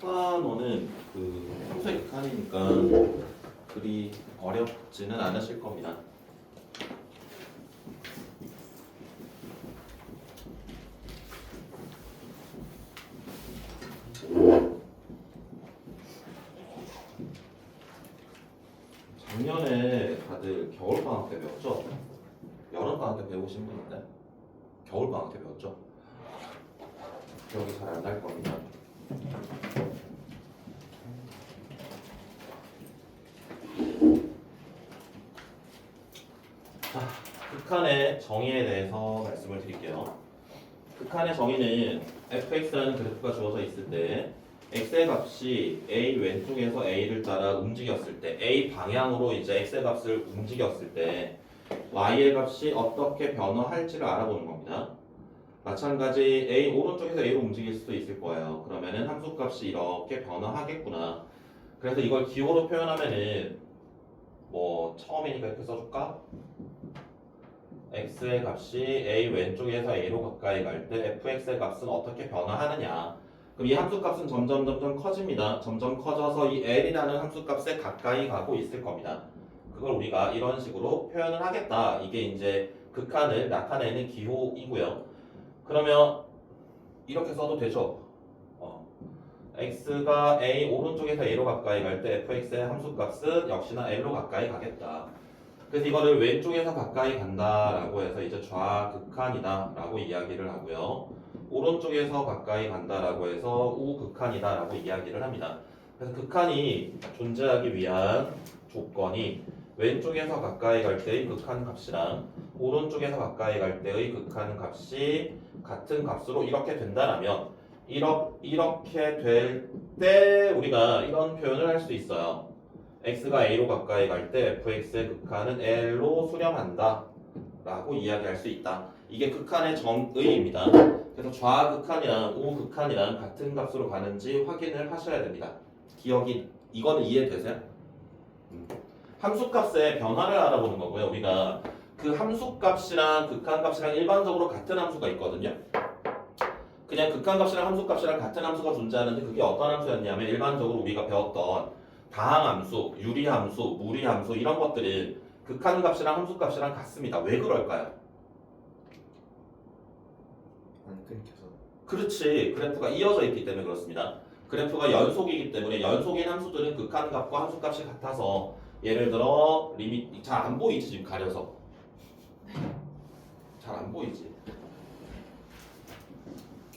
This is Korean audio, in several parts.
탑간호는 그 평소에 극한이니까 그리 어렵지는 않으실 겁니다. 작년에 다들 겨울방학 때 배웠죠? 여름방학 때 배우신 분 있나요? 겨울방학 때 배웠죠? 기억이 잘 안 날 겁니다. 자, 극한의 정의에 대해서 말씀을 드릴게요. 극한의 정의는 fx라는 그래프가 주어져 있을 때 x의 값이 a 왼쪽에서 a를 따라 움직였을 때 a 방향으로 이제 x의 값을 움직였을 때 y의 값이 어떻게 변화할지를 알아보는 겁니다. 마찬가지 a 오른쪽에서 a로 움직일 수도 있을 거예요. 그러면은 함수 값이 이렇게 변화하겠구나. 그래서 이걸 기호로 표현하면은 뭐 처음이니까 이렇게 써줄까? x의 값이 a 왼쪽에서 a로 가까이 갈 때 fx의 값은 어떻게 변화하느냐. 그럼 이 함수 값은 점점 커집니다. 점점 커져서 이 l이라는 함수 값에 가까이 가고 있을 겁니다. 그걸 우리가 이런 식으로 표현을 하겠다. 이게 이제 극한을 나타내는 기호이고요. 그러면 이렇게 써도 되죠. x가 a 오른쪽에서 a로 가까이 갈 때 fx의 함수 값은 역시나 l로 가까이 가겠다. 그래서 이거를 왼쪽에서 가까이 간다라고 해서 이제 좌극한이다라고 이야기를 하고요. 오른쪽에서 가까이 간다라고 해서 우극한이다라고 이야기를 합니다. 그래서 극한이 존재하기 위한 조건이 왼쪽에서 가까이 갈 때의 극한 값이랑 오른쪽에서 가까이 갈 때의 극한 값이 같은 값으로 이렇게 된다라면 이렇게 될 때 우리가 이런 표현을 할 수 있어요. x가 a로 가까이 갈 때 fx의 극한은 l로 수렴한다 라고 이야기할 수 있다. 이게 극한의 정의입니다. 그래서 좌극한이랑 우극한이랑 같은 값으로 가는지 확인을 하셔야 됩니다. 이거는 이해되세요? 함수값의 변화를 알아보는 거고요. 우리가 그 함수값이랑 극한값이랑 일반적으로 같은 함수가 있거든요. 그냥 극한값이랑 함수값이랑 같은 함수가 존재하는데 그게 어떤 함수였냐면 일반적으로 우리가 배웠던 다항함수, 유리함수, 무리함수 이런 것들은 극한값이랑 함수값이랑 같습니다. 왜 그럴까요? 안 끊겨서. 그렇지. 그래프가 이어져 있기 때문에 그렇습니다. 그래프가 연속이기 때문에 연속인 함수들은 극한값과 함수값이 같아서 예를 들어 리밋 잘 안 보이지 지금 가려서 잘 안 보이지.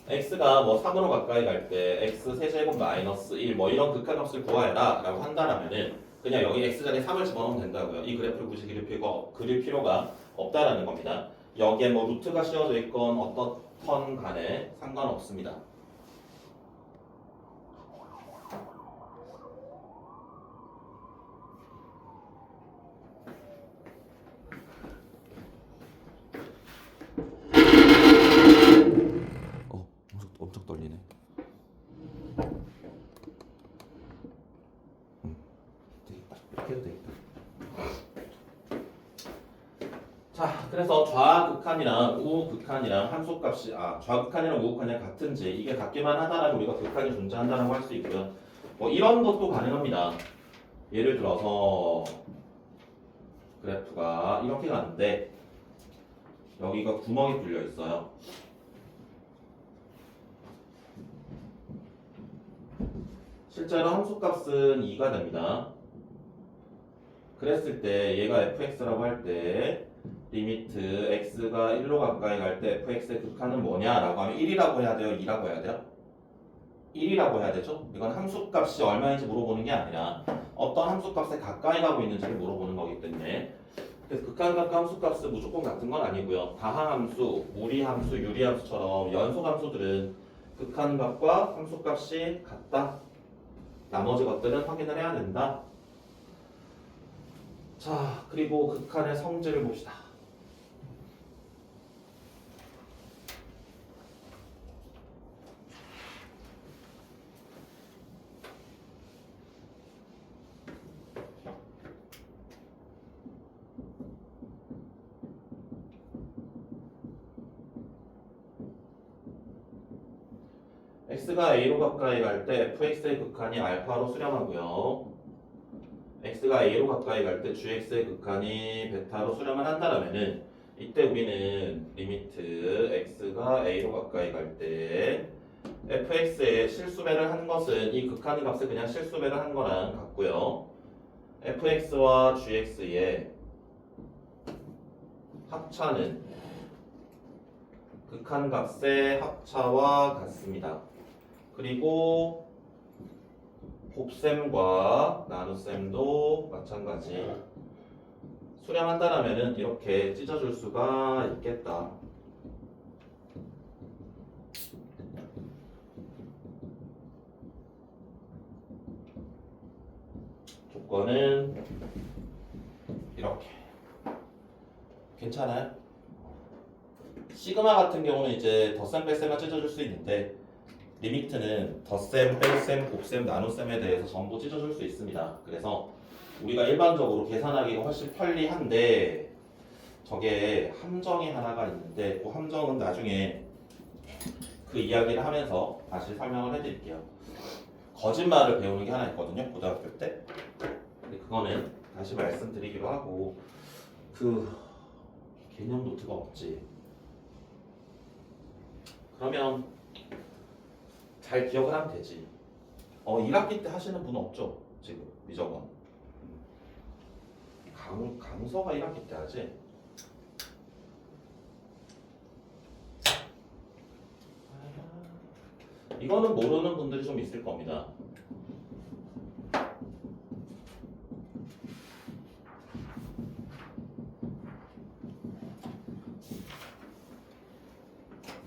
x가 뭐 3으로 가까이 갈 때 x 세제곱 마이너스 1 뭐 이런 극한값을 구하여라 라고 한다라면은 그냥 여기 x 자리에 3을 집어넣으면 된다고요. 이 그래프를 굳이 그릴 필요가 없다라는 겁니다. 여기에 뭐 루트가 씌워져 있건 어떻건 간에 상관없습니다. 엄청 떨리네. 되겠다. 이렇게 해도 되겠다. 자, 그래서 좌극한이랑 우극한이랑 함수값이 좌극한이랑 우극한이랑 같은지 이게 같기만 하다라면 우리가 극한이 존재한다라고 할 수 있고요. 뭐 이런 것도 가능합니다. 예를 들어서 그래프가 이렇게 가는데 여기가 구멍이 뚫려 있어요. 실제로 함수값은 2가 됩니다. 그랬을 때 얘가 fx라고 할 때 리미트 x가 1로 가까이 갈 때 fx의 극한은 뭐냐라고 하면 1이라고 해야 돼요? 2라고 해야 돼요? 1이라고 해야 되죠? 이건 함수값이 얼마인지 물어보는 게 아니라 어떤 함수값에 가까이 가고 있는지를 물어보는 거기 때문에 그래서 극한값과 함수값은 무조건 같은 건 아니고요. 다항함수, 무리함수, 유리함수처럼 연속함수들은 극한값과 함수값이 같다. 나머지 것들은 확인을 해야 된다. 자, 그리고 극한의 성질을 봅시다. x가 a로 가까이 갈 때 fx의 극한이 알파로 수렴하고요. x가 a로 가까이 갈 때 gx의 극한이 베타로 수렴을 한다라면은 이때 우리는 리미트 x가 a로 가까이 갈 때 fx의 실수배를 한 것은 이 극한 값을 그냥 실수배를 한 거랑 같고요. fx와 gx의 합차는 극한 값의 합차와 같습니다. 그리고 곱셈과 나눗셈도 마찬가지. 수렴한다라면은 이렇게 찢어줄 수가 있겠다. 조건은 이렇게. 괜찮아요? 시그마 같은 경우는 이제 덧셈 뺄셈만 찢어줄 수 있는데 리미트는 덧셈, 뺄셈, 곱셈, 나눗셈에 대해서 전부 찢어줄 수 있습니다. 그래서 우리가 일반적으로 계산하기가 훨씬 편리한데 저게 함정이 하나가 있는데 그 함정은 나중에 그 이야기를 하면서 다시 설명을 해드릴게요. 거짓말을 배우는 게 하나 있거든요, 고등학교 때. 근데 그거는 다시 말씀드리기로 하고 그 개념 노트가 없지. 그러면 잘 기억을 하면 되지. 1학기 때 하시는 분 없죠? 지금 미적원. 강서가 1학기 때 하지? 이거는 모르는 분들이 좀 있을 겁니다.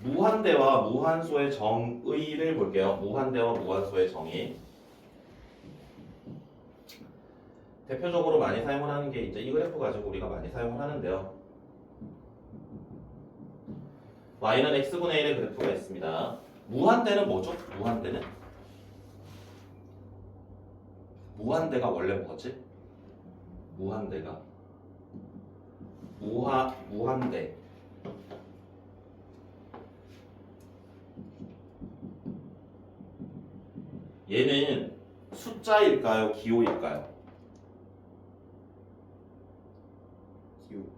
무한대와 무한소의 정의를 볼게요. 무한대와 무한소의 정의. 대표적으로 많이 사용을 하는 게 이제 이 그래프 가지고 우리가 많이 사용을 하는데요. y는 x분의 1의 그래프가 있습니다. 무한대는 뭐죠? 무한대가 원래 뭐지? 무한대가 무한대. 얘는 숫자일까요? 기호일까요?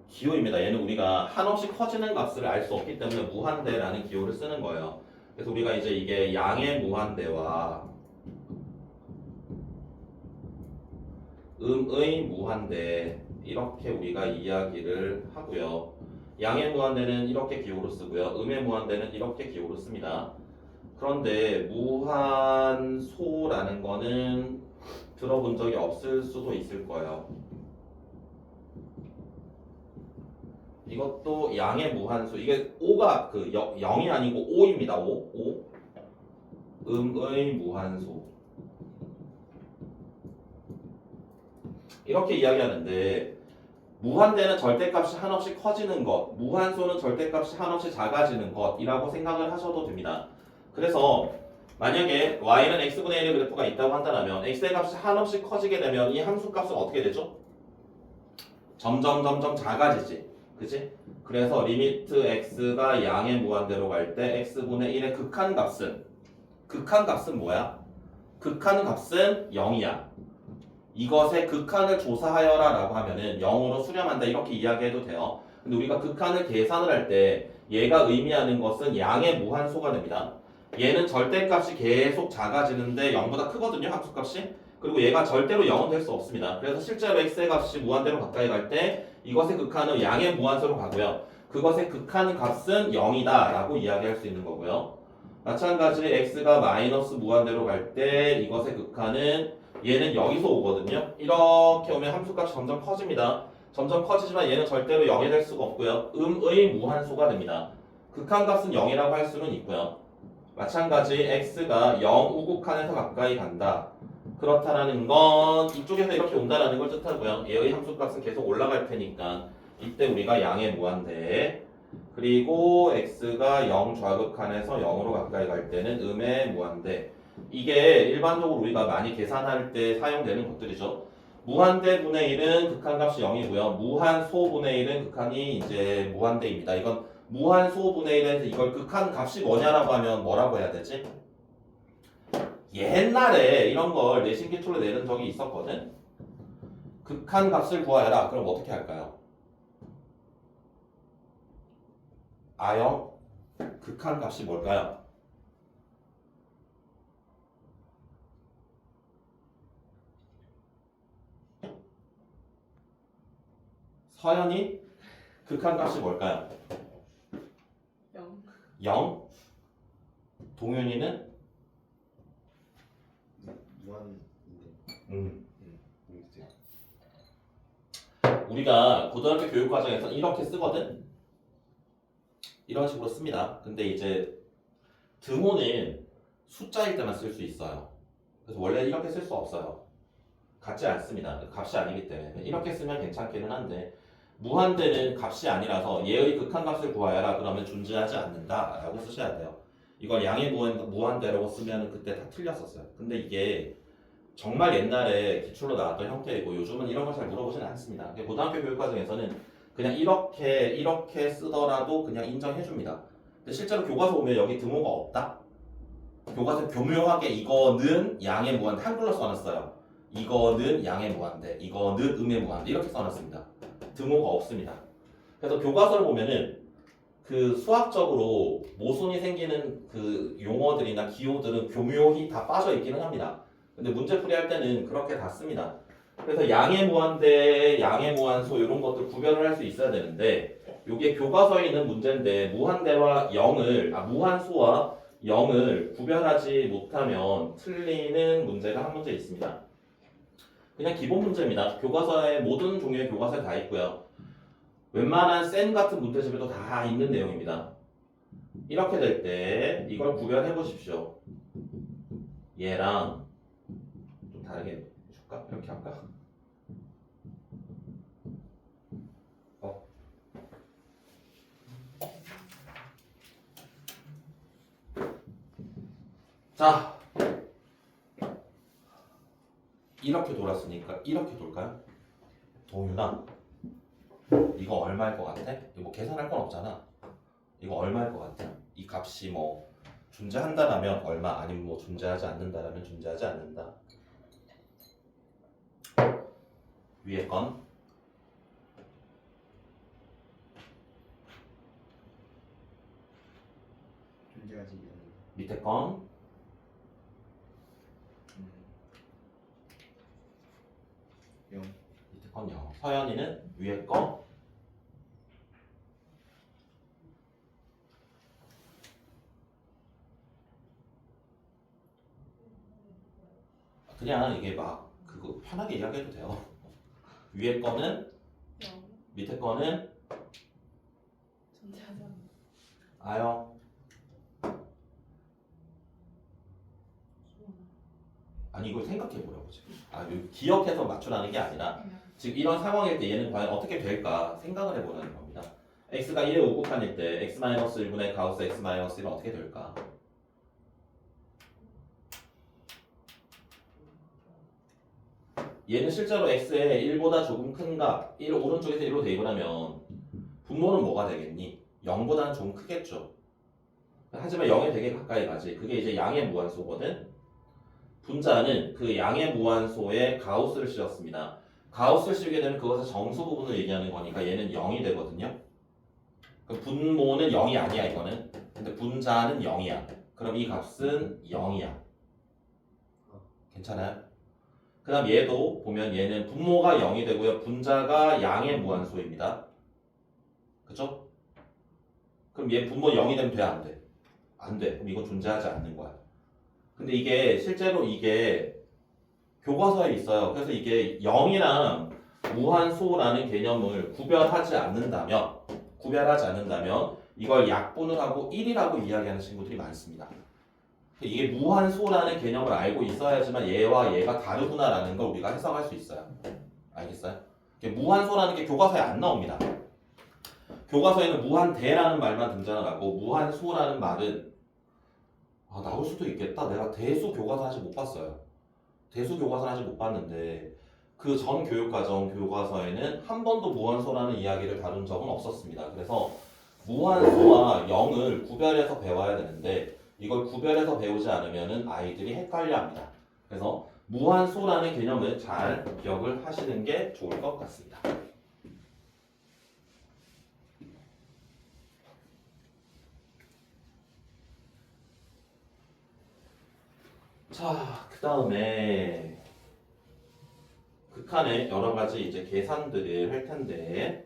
기호입니다. 얘는 우리가 한없이 커지는 값을 알 수 없기 때문에 무한대라는 기호를 쓰는 거예요. 그래서 우리가 이제 이게 양의 무한대와 음의 무한대 이렇게 우리가 이야기를 하고요. 양의 무한대는 이렇게 기호로 쓰고요. 음의 무한대는 이렇게 기호로 씁니다. 그런데 무한소라는 거는 들어본 적이 없을 수도 있을 거예요. 이것도 양의 무한소. 이게 5가 그 0이 아니고 5입니다. 5. 음의 무한소. 이렇게 이야기하는데 무한대는 절대값이 한없이 커지는 것, 무한소는 절대값이 한없이 작아지는 것이라고 생각을 하셔도 됩니다. 그래서 만약에 y는 x분의 1의 그래프가 있다고 한다면 x의 값이 한없이 커지게 되면 이 함수 값은 어떻게 되죠? 점점 작아지지. 그치? 그래서 리미트 x가 양의 무한대로 갈 때 x분의 1의 극한값은 뭐야? 극한값은 0이야. 이것의 극한을 조사하여라 라고 하면은 0으로 수렴한다 이렇게 이야기해도 돼요. 근데 우리가 극한을 계산을 할 때 얘가 의미하는 것은 양의 무한소가 됩니다. 얘는 절대값이 계속 작아지는데 0보다 크거든요, 함수값이. 그리고 얘가 절대로 0은 될 수 없습니다. 그래서 실제로 x의 값이 무한대로 가까이 갈 때 이것의 극한은 양의 무한소로 가고요. 그것의 극한 값은 0이다 라고 이야기할 수 있는 거고요. 마찬가지로 x가 마이너스 무한대로 갈 때 이것의 극한은 얘는 여기서 오거든요. 이렇게 오면 함수값이 점점 커집니다. 점점 커지지만 얘는 절대로 0이 될 수가 없고요. 음의 무한소가 됩니다. 극한값은 0이라고 할 수는 있고요. 마찬가지 x가 0 우극한에서 가까이 간다. 그렇다라는 건 이쪽에서 이렇게 온다라는 걸 뜻하고요. 얘의 함수값은 계속 올라갈 테니까 이때 우리가 양의 무한대 그리고 x가 0 좌극한에서 0으로 가까이 갈 때는 음의 무한대. 이게 일반적으로 우리가 많이 계산할 때 사용되는 것들이죠. 무한대분의 1은 극한값이 0이고요. 무한소분의 1은 극한이 이제 무한대입니다. 이건 무한소분의 1에서 이걸 극한값이 뭐냐라고 하면 뭐라고 해야 되지? 옛날에 이런 걸 내신 기출로 내는 적이 있었거든. 극한 값을 구하여라. 그럼 어떻게 할까요? A형 극한 값이 뭘까요? 서연이 극한 값이 뭘까요? 0. 0. 동윤이는 무한인데. 모르겠어요. 우리가 고등학교 교육 과정에서 이렇게 쓰거든. 이런 식으로 씁니다. 근데 이제 등호는 숫자일 때만 쓸 수 있어요. 그래서 원래 이렇게 쓸 수 없어요. 같지 않습니다. 값이 아니기 때문에 이렇게 쓰면 괜찮기는 한데 무한대는 값이 아니라서 얘의 극한값을 구하여라 그러면 존재하지 않는다 라고 쓰셔야 돼요. 이걸 양의 무한대라고 쓰면 그때 다 틀렸었어요. 근데 이게 정말 옛날에 기출로 나왔던 형태이고 요즘은 이런 걸 잘 물어보지는 않습니다. 고등학교 교육과정에서는 그냥 이렇게 쓰더라도 그냥 인정해 줍니다. 근데 실제로 교과서 보면 여기 등호가 없다? 교과서 교묘하게 이거는 양의 무한대 한글로 써놨어요. 이거는 양의 무한대, 이거는 음의 무한대 이렇게 써놨습니다. 등호가 없습니다. 그래서 교과서를 보면은 그 수학적으로 모순이 생기는 그 용어들이나 기호들은 교묘히 다 빠져 있기는 합니다. 근데 문제 풀이할 때는 그렇게 다 씁니다. 그래서 양의 무한대, 양의 무한소 이런 것들 구별을 할 수 있어야 되는데 이게 교과서에 있는 문제인데 무한대와 0을 무한소와 0을 구별하지 못하면 틀리는 문제가 한 문제 있습니다. 그냥 기본 문제입니다. 교과서에 모든 종류의 교과서에 다 있고요. 웬만한 쌤 같은 문제집에도 다 있는 내용입니다. 이렇게 될 때 이걸 구별해 보십시오. 얘랑 좀 다르게 해줄까? 이렇게 할까? 자, 이렇게 돌았으니까 이렇게 돌까요? 동윤아, 이거 얼마일 것 같아? 이거 뭐 계산할 건 없잖아. 이거 얼마일 것 같아? 이 값이 뭐 존재한다라면 얼마, 아니면 뭐 존재하지 않는다라면 존재하지 않는다. 위에 건 존재하지 않는. 밑에 건 음. 0. 밑에 건 0. 서연이는 위에 거 그냥 이게 막 그거 편하게 이야기해도 돼요. 위에 거는 0. 밑에 거는 존재하지 않는. 아영. 아니 이걸 생각해 보려고 지금. 기억해서 맞추라는 게 아니라 지금 이런 상황일 때 얘는 과연 어떻게 될까 생각을 해보라는 겁니다. x가 1의 우극한일 때 x-1분의 가우스 x-1은 어떻게 될까? 얘는 실제로 x의 1보다 조금 큰 값, 1 오른쪽에서 1로 대입을 하면 분모는 뭐가 되겠니? 0보다는 좀 크겠죠. 하지만 0에 되게 가까이 가지. 그게 이제 양의 무한소거든. 분자는 그 양의 무한소에 가우스를 씌웠습니다. 가우스를 씌우게 되면 그것의 정수 부분을 얘기하는 거니까 얘는 0이 되거든요. 그럼 분모는 0이 아니야 이거는. 근데 분자는 0이야. 그럼 이 값은 0이야. 괜찮아요? 그 다음 얘도 보면 얘는 분모가 0이 되고요. 분자가 양의 무한소입니다. 그쵸? 그럼 얘 분모 0이 되면 돼? 안 돼? 안 돼. 그럼 이건 존재하지 않는 거야. 근데 이게 실제로 이게 교과서에 있어요. 그래서 이게 0이랑 무한소라는 개념을 구별하지 않는다면 이걸 약분을 하고 1이라고 이야기하는 친구들이 많습니다. 이게 무한소라는 개념을 알고 있어야지만 얘와 얘가 다르구나라는 걸 우리가 해석할 수 있어요. 알겠어요? 무한소라는 게 교과서에 안 나옵니다. 교과서에는 무한대라는 말만 등장을 하고 무한소라는 말은 나올 수도 있겠다. 내가 대수 교과서 아직 못 봤어요. 대수 교과서는 아직 못 봤는데 그 전 교육과정 교과서에는 한 번도 무한소라는 이야기를 다룬 적은 없었습니다. 그래서 무한소와 0을 구별해서 배워야 되는데 이걸 구별해서 배우지 않으면 아이들이 헷갈려합니다. 그래서 무한소라는 개념을 잘 기억을 하시는 게 좋을 것 같습니다. 자, 그 다음에 극한의 여러 가지 이제 계산들을 할 텐데,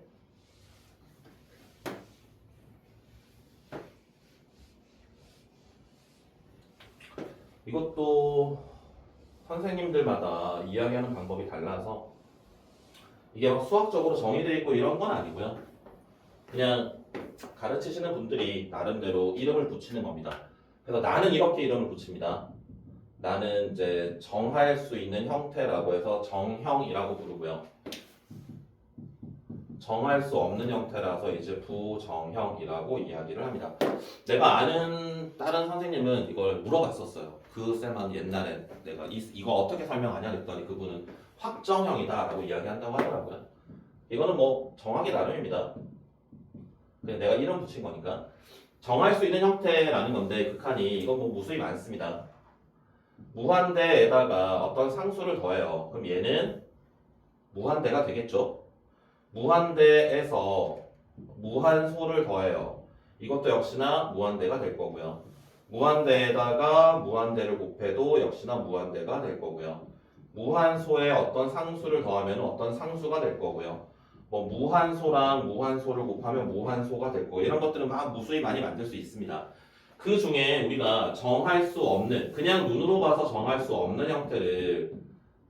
이것도 선생님들마다 이야기하는 방법이 달라서 이게 막 수학적으로 정의되어 있고 이런 건 아니고요. 그냥 가르치시는 분들이 나름대로 이름을 붙이는 겁니다. 그래서 나는 이렇게 이름을 붙입니다. 나는 이제 정할 수 있는 형태라고 해서 정형이라고 부르고요. 정할 수 없는 형태라서 이제 부정형이라고 이야기를 합니다. 내가 아는 다른 선생님은 이걸 물어봤었어요. 그 쌤은 옛날에 내가 이거 어떻게 설명하냐 그랬더니 그분은 확정형이다 라고 이야기한다고 하더라고요. 이거는 뭐 정하기 나름입니다. 그냥 내가 이름 붙인 거니까. 정할 수 있는 형태라는 건데 극한이 이건 뭐 무수히 많습니다. 무한대에다가 어떤 상수를 더해요. 그럼 얘는 무한대가 되겠죠. 무한대에서 무한소를 더해요. 이것도 역시나 무한대가 될 거고요. 무한대에다가 무한대를 곱해도 역시나 무한대가 될 거고요. 무한소에 어떤 상수를 더하면 어떤 상수가 될 거고요. 뭐 무한소랑 무한소를 곱하면 무한소가 될 거고 이런 것들은 막 무수히 많이 만들 수 있습니다. 그 중에 우리가 정할 수 없는, 그냥 눈으로 봐서 정할 수 없는 형태를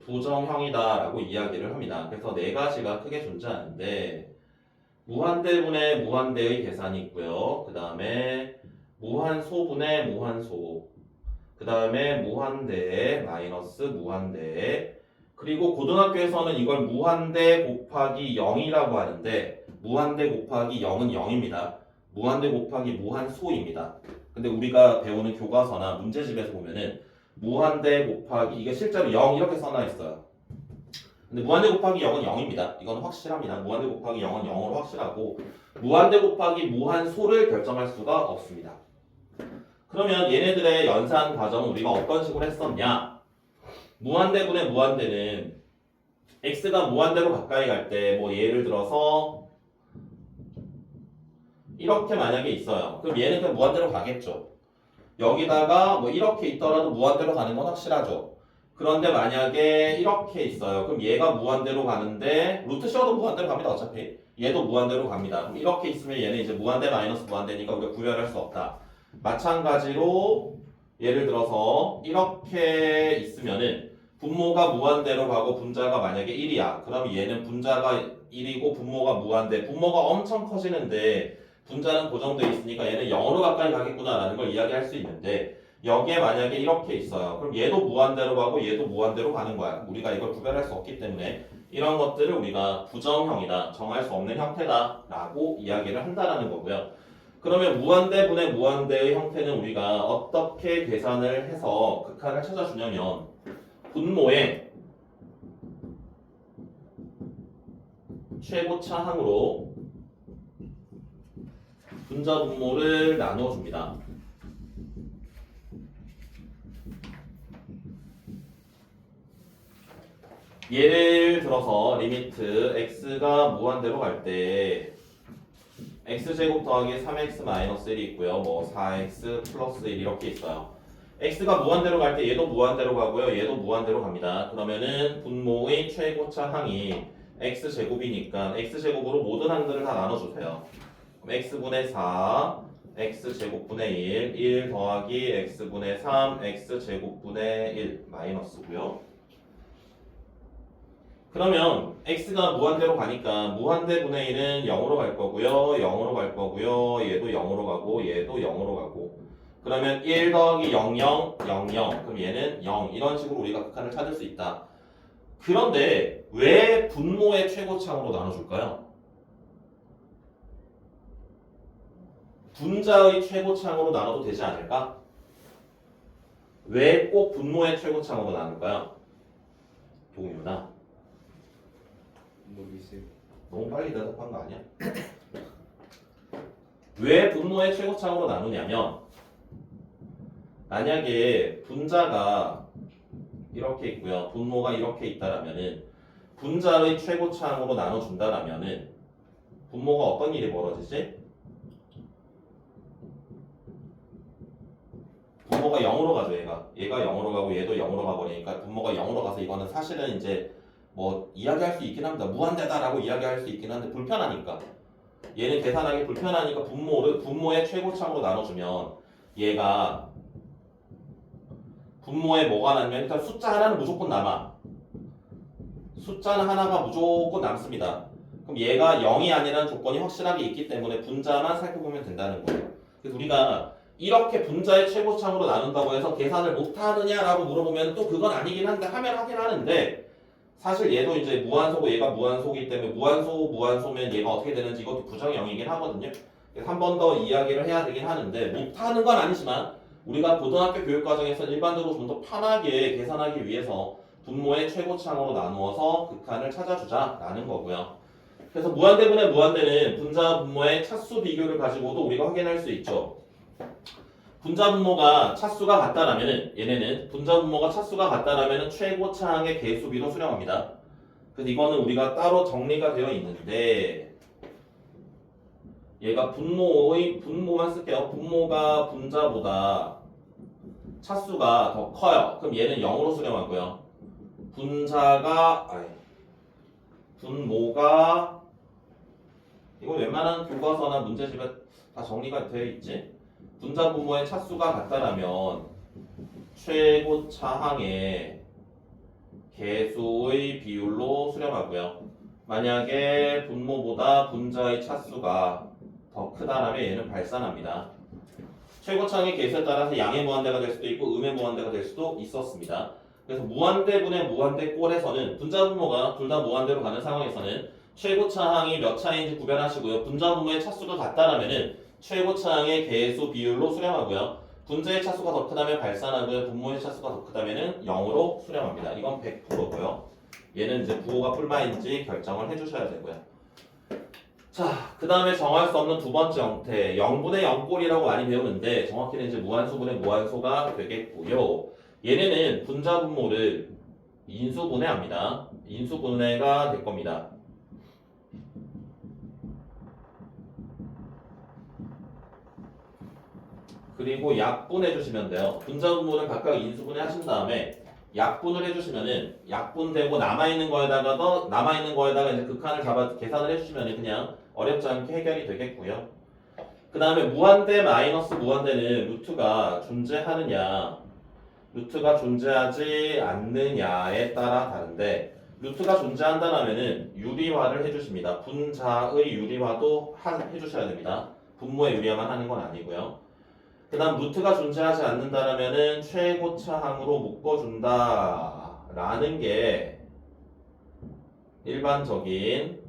부정형이다라고 이야기를 합니다. 그래서 네 가지가 크게 존재하는데 무한대분의 무한대의 계산이 있고요. 그 다음에 무한소분의 무한소, 그 다음에 무한대 마이너스 무한대, 그리고 고등학교에서는 이걸 무한대 곱하기 0이라고 하는데 무한대 곱하기 0은 0입니다. 무한대 곱하기 무한소입니다. 근데 우리가 배우는 교과서나 문제집에서 보면은 무한대 곱하기 이게 실제로 0 이렇게 써놔 있어요. 근데 무한대 곱하기 0은 0입니다. 이건 확실합니다. 무한대 곱하기 0은 0으로 확실하고 무한대 곱하기 무한소를 결정할 수가 없습니다. 그러면 얘네들의 연산 과정은 우리가 어떤 식으로 했었냐? 무한대분의 무한대는 x가 무한대로 가까이 갈 때 뭐 예를 들어서 이렇게 만약에 있어요. 그럼 얘는 그냥 무한대로 가겠죠. 여기다가 뭐 이렇게 있더라도 무한대로 가는 건 확실하죠. 그런데 만약에 이렇게 있어요. 그럼 얘가 무한대로 가는데 루트 씌워도 무한대로 갑니다. 어차피 얘도 무한대로 갑니다. 그럼 이렇게 있으면 얘는 이제 무한대 마이너스 무한대니까 우리가 구별할 수 없다. 마찬가지로 예를 들어서 이렇게 있으면은 분모가 무한대로 가고 분자가 만약에 1이야. 그럼 얘는 분자가 1이고 분모가 무한대. 분모가 엄청 커지는데 분자는 고정되어 있으니까 얘는 0으로 가까이 가겠구나라는 걸 이야기할 수 있는데 여기에 만약에 이렇게 있어요. 그럼 얘도 무한대로 가고 얘도 무한대로 가는 거야. 우리가 이걸 구별할 수 없기 때문에 이런 것들을 우리가 부정형이다, 정할 수 없는 형태다라고 이야기를 한다라는 거고요. 그러면 무한대분의 무한대의 형태는 우리가 어떻게 계산을 해서 극한을 찾아주냐면 분모의 최고차 항으로 분자 분모를 나눠줍니다. 예를 들어서 리미트 x가 무한대로 갈 때 x제곱 더하기 3x 마이너스 1이 있고요. 뭐 4x 플러스 1 이렇게 있어요. x가 무한대로 갈 때 얘도 무한대로 가고요. 얘도 무한대로 갑니다. 그러면은 분모의 최고차 항이 x제곱이니까 x제곱으로 모든 항들을 다 나눠주세요. 그럼 x분의 4, x제곱분의 1 더하기 x분의 3, x제곱분의 1 마이너스고요. 그러면 x가 무한대로 가니까 무한대분의 1은 0으로 갈 거고요. 0으로 갈 거고요. 얘도 0으로 가고 얘도 0으로 가고 그러면 1 더하기 0, 0, 0, 0 그럼 얘는 0 이런 식으로 우리가 극한을 찾을 수 있다. 그런데 왜 분모의 최고차항으로 나눠줄까요? 분자의 최고차항으로 나눠도 되지 않을까? 왜 꼭 분모의 최고차항으로 나눌까요? 동윤아 모르겠어요. 너무 빨리 대답한 거 아니야? 왜 분모의 최고차항으로 나누냐면 만약에 분자가 이렇게 있고요. 분모가 이렇게 있다라면은 분자의 최고차항으로 나눠준다라면은 분모가 어떤 일이 벌어지지? 분모가 0으로 가죠. 얘가 0으로 가고 얘도 0으로 가버리니까 분모가 0으로 가서 이거는 사실은 이제 뭐 이야기할 수 있긴 합니다. 무한대다라고 이야기할 수 있긴 한데 불편하니까 얘는 계산하기 불편하니까 분모의 최고차항으로 나눠주면 얘가 분모에 뭐가 남냐면 일단 숫자 하나는 무조건 남아. 숫자는 하나가 무조건 남습니다. 그럼 얘가 0이 아니라는 조건이 확실하게 있기 때문에 분자만 살펴보면 된다는 거예요. 그래서 우리가 이렇게 분자의 최고차항으로 나눈다고 해서 계산을 못하느냐라고 물어보면 또 그건 아니긴 한데 하면 하긴 하는데 사실 얘도 이제 무한소고 얘가 무한소이기 때문에 무한소면 얘가 어떻게 되는지 이것도 부정 0이긴 하거든요. 그래서 한 번 더 이야기를 해야 되긴 하는데 못하는 건 아니지만 우리가 고등학교 교육과정에서 일반적으로 좀 더 편하게 계산하기 위해서 분모의 최고차항으로 나누어서 극한을 찾아주자라는 거고요. 그래서 무한대분의 무한대는 분자 분모의 차수 비교를 가지고도 우리가 확인할 수 있죠. 분자 분모가 차수가 같다라면은 얘네는 분자 분모가 차수가 같다라면은 최고차항의 개수비로 수렴합니다. 그래서 이거는 우리가 따로 정리가 되어 있는데 얘가 분모만 쓸게요. 분모가 분자보다 차수가 더 커요. 그럼 얘는 0으로 수렴하고요. 분모가 이거 웬만한 교과서나 문제집에 다 정리가 되어 있지. 분자 분모의 차수가 같다라면 최고차항의 개수의 비율로 수렴하고요. 만약에 분모보다 분자의 차수가 더 크다라면 얘는 발산합니다. 최고차항의 개수에 따라서 양의 무한대가 될 수도 있고 음의 무한대가 될 수도 있었습니다. 그래서 무한대분의 무한대 꼴에서는 분자 분모가 둘 다 무한대로 가는 상황에서는 최고차항이 몇 차인지 구별하시고요. 분자 분모의 차수가 같다라면은 최고차항의 개수 비율로 수렴하고요. 분자의 차수가 더 크다면 발산하고요. 분모의 차수가 더 크다면은 0으로 수렴합니다. 이건 100%고요. 얘는 이제 부호가 뿔마인지 결정을 해주셔야 되고요. 자, 그 다음에 정할 수 없는 두 번째 형태 0분의 0꼴이라고 많이 배우는데 정확히는 이제 무한소분의 무한소가 되겠고요. 얘네는 분자 분모를 인수분해합니다. 인수분해가 될 겁니다. 그리고 약분해 주시면 돼요. 분자 분모를 각각 인수분해 하신 다음에 약분을 해주시면은 약분되고 남아있는 거에다가 이제 극한을 잡아 계산을 해주시면 그냥 어렵지 않게 해결이 되겠고요. 그 다음에 무한대 마이너스 무한대는 루트가 존재하느냐 루트가 존재하지 않느냐에 따라 다른데 루트가 존재한다면은 유리화를 해주십니다. 분자의 유리화도 해주셔야 됩니다. 분모의 유리화만 하는 건 아니고요. 그 다음 루트가 존재하지 않는다라면은 최고차항으로 묶어준다 라는 게 일반적인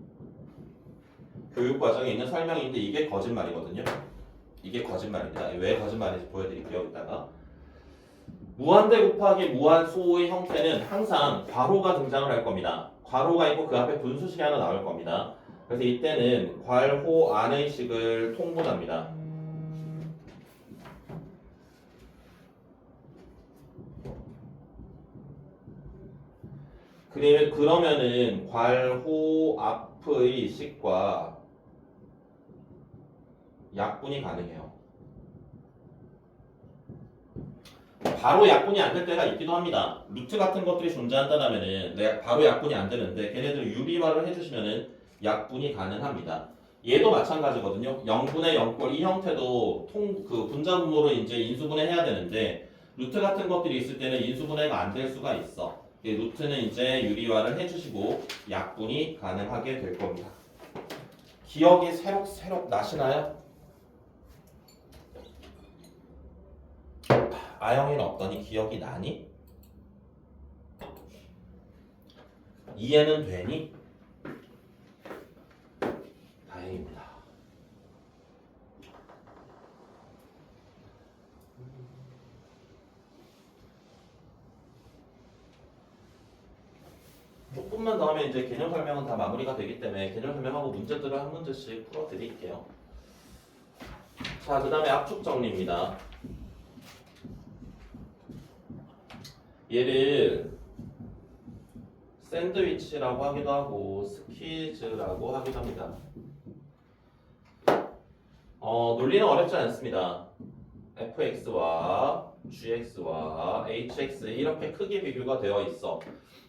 교육과정에 있는 설명인데 이게 거짓말이거든요. 이게 거짓말입니다. 왜 거짓말인지 보여드릴게요. 이따가 무한대 곱하기 무한소의 형태는 항상 괄호가 등장을 할 겁니다. 괄호가 있고 그 앞에 분수식이 하나 나올 겁니다. 그래서 이때는 괄호 안의 식을 통분합니다. 그러면은 괄호 앞의 식과 약분이 가능해요. 바로 약분이 안 될 때가 있기도 합니다. 루트 같은 것들이 존재한다면은 바로 약분이 안 되는데 걔네들 유리화를 해주시면은 약분이 가능합니다. 얘도 마찬가지거든요. 0분의 0꼴 이 형태도 분자 분모로 이제 인수분해 해야 되는데 루트 같은 것들이 있을 때는 인수분해가 안 될 수가 있어. 루트는 이제 유리화를 해주시고 약분이 가능하게 될 겁니다. 기억이 새록새록 나시나요? 아영이는 어떠니? 기억이 나니? 이해는 되니? 다행입니다. 조금만 더 하면 이제 개념 설명은 다 마무리가 되기 때문에 개념 설명하고 문제들을 한 문제씩 풀어드릴게요. 자, 그 다음에 압축 정리입니다. 얘를 샌드위치라고 하기도 하고 스퀴즈라고 하기도 합니다. 논리는 어렵지 않습니다. fx와 gx와 hx 이렇게 크게 비교가 되어 있어.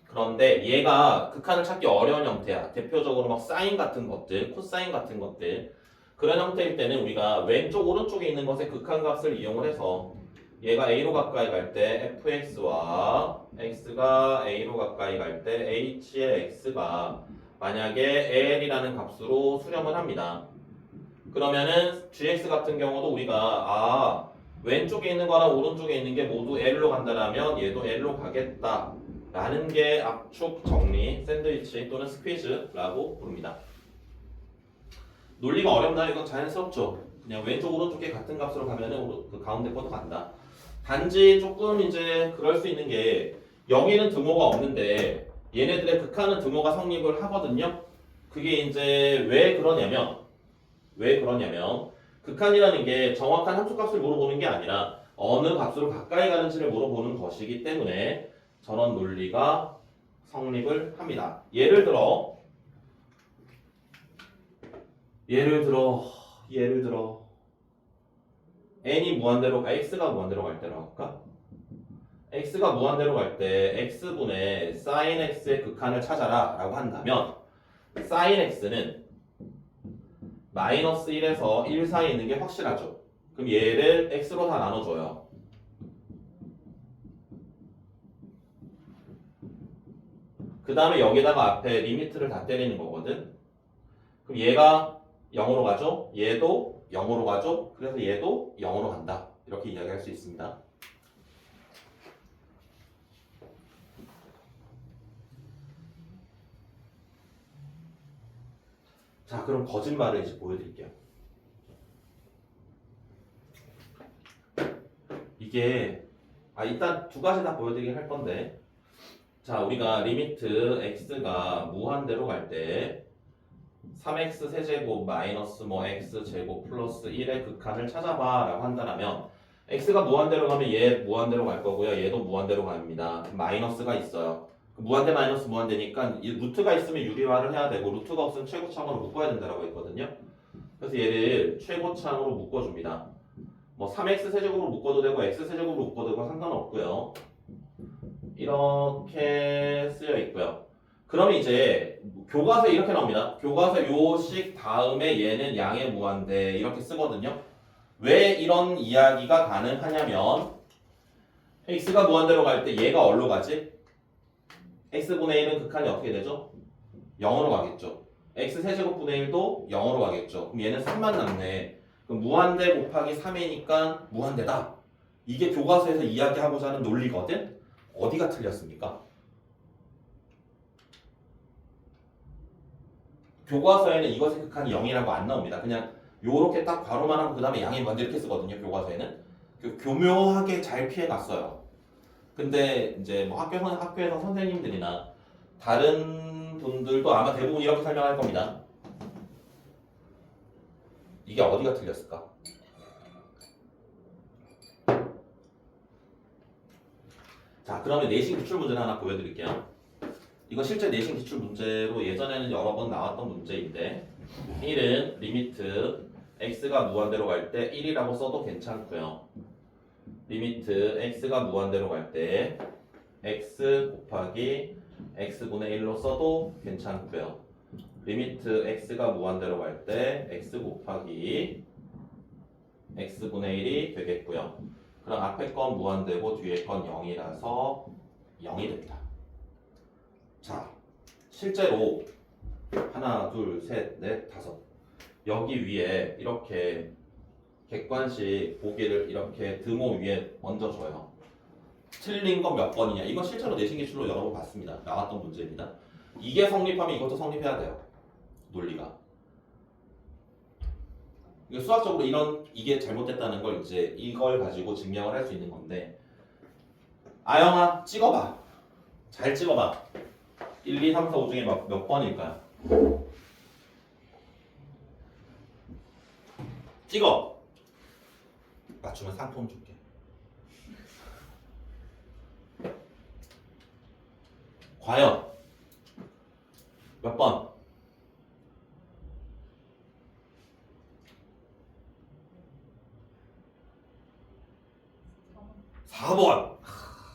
그런데 얘가 극한을 찾기 어려운 형태야. 대표적으로 막 사인 같은 것들, 코사인 같은 것들 그런 형태일 때는 우리가 왼쪽 오른쪽에 있는 것의 극한값을 이용을 해서 얘가 a로 가까이 갈 때 fx와 x가 a로 가까이 갈 때 h의 x가 만약에 l이라는 값으로 수렴을 합니다. 그러면은 gx 같은 경우도 우리가 왼쪽에 있는 거랑 오른쪽에 있는 게 모두 L로 간다라면 얘도 L로 가겠다 라는 게 압축 정리, 샌드위치 또는 스퀴즈라고 부릅니다. 논리가 어렵나요? 이건 자연스럽죠. 그냥 왼쪽 오른쪽에 같은 값으로 가면은 그 가운데 것도 간다. 단지 조금 이제 그럴 수 있는 게 여기는 등호가 없는데 얘네들의 극한은 등호가 성립을 하거든요. 그게 이제 왜 그러냐면 극한이라는 게 정확한 함수값을 물어보는 게 아니라 어느 값으로 가까이 가는지를 물어보는 것이기 때문에 저런 논리가 성립을 합니다. 예를 들어 n이 무한대로 x가 무한대로 갈 때라고 할까? x가 무한대로 갈 때 x분의 sin x의 극한을 찾아라 라고 한다면 sin x는 마이너스 1에서 1 사이에 있는 게 확실하죠. 그럼 얘를 x로 다 나눠줘요. 그 다음에 여기다가 앞에 리미트를 다 때리는 거거든. 그럼 얘가 0으로 가죠. 얘도 0으로 가죠. 그래서 얘도 0으로 간다. 이렇게 이야기할 수 있습니다. 자, 그럼 거짓말을 이제 보여드릴게요. 이게 일단 두 가지 다 보여드리긴 할 건데, 자, 우리가 리미트 x가 무한대로 갈 때 3x 세제곱 마이너스 x 제곱 플러스 1의 극한을 찾아봐 라고 한다면 x가 무한대로 가면 얘 무한대로 갈 거고요. 얘도 무한대로 갑니다. 마이너스가 있어요. 무한대 마이너스 무한대니까 이 루트가 있으면 유리화를 해야 되고 루트가 없으면 최고창으로 묶어야 된다고 했거든요. 그래서 얘를 최고창으로 묶어줍니다. 3x 세제곱으로 묶어도 되고 x 세제곱으로 묶어도 되고 상관없고요. 이렇게 쓰여 있고요. 그러면 이제 교과서에 이렇게 나옵니다. 교과서 요식 다음에 얘는 양의 무한대 이렇게 쓰거든요. 왜 이런 이야기가 가능하냐면 x가 무한대로 갈 때 얘가 어디로 가지? x분의 1은 극한이 어떻게 되죠? 0으로 가겠죠. x 세제곱분의 1도 0으로 가겠죠. 그럼 얘는 3만 남네. 그럼 무한대 곱하기 3이니까 무한대다. 이게 교과서에서 이야기하고자 하는 논리거든? 어디가 틀렸습니까? 교과서에는 이것의 극한이 0이라고 안 나옵니다. 그냥 요렇게 딱 괄호만 하고 그 다음에 양의 무한대 이렇게 쓰거든요. 교과서에는. 교묘하게 잘 피해갔어요. 근데 이제 학교에서 선생님들이나 다른 분들도 아마 대부분 이렇게 설명할 겁니다. 이게 어디가 틀렸을까? 자, 그러면 내신 기출 문제를 하나 보여드릴게요. 이거 실제 내신 기출 문제로 예전에는 여러 번 나왔던 문제인데 1은 리미트 x가 무한대로 갈 때 1이라고 써도 괜찮고요. 리미트 x가 무한대로 갈 때 x 곱하기 x분의 1로 써도 괜찮고요. 리미트 x가 무한대로 갈 때 x 곱하기 x분의 1이 되겠고요. 그럼 앞에 건 무한대고 뒤에 건 0이라서 0이 됩니다. 자, 실제로 하나, 둘, 셋, 넷, 다섯 여기 위에 이렇게 객관식 보기를 이렇게 등호 위에 얹어줘요. 틀린 건 몇 번이냐? 이건 실제로 내신 기출로 여러 번 봤습니다. 나왔던 문제입니다. 이게 성립하면 이것도 성립해야 돼요. 논리가. 수학적으로 이게 잘못됐다는 걸 이제 이걸 가지고 증명을 할 수 있는 건데 아영아 찍어봐. 잘 찍어봐. 1, 2, 3, 4, 5 중에 몇 번일까요? 찍어. 맞추면 상품 줄게. 과연 몇 번? 4번.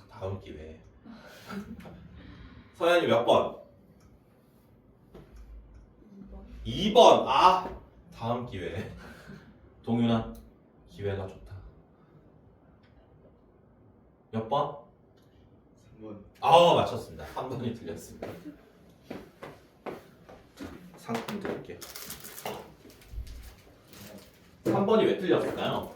다음 기회. 서현이 몇 번? 2번. 2번. 아, 다음 기회. 동윤아, 기회가 좋다. 몇 번? 3번. 맞췄습니다. 3번이 틀렸습니다. 상품 드릴게요. 3번이 왜 틀렸을까요?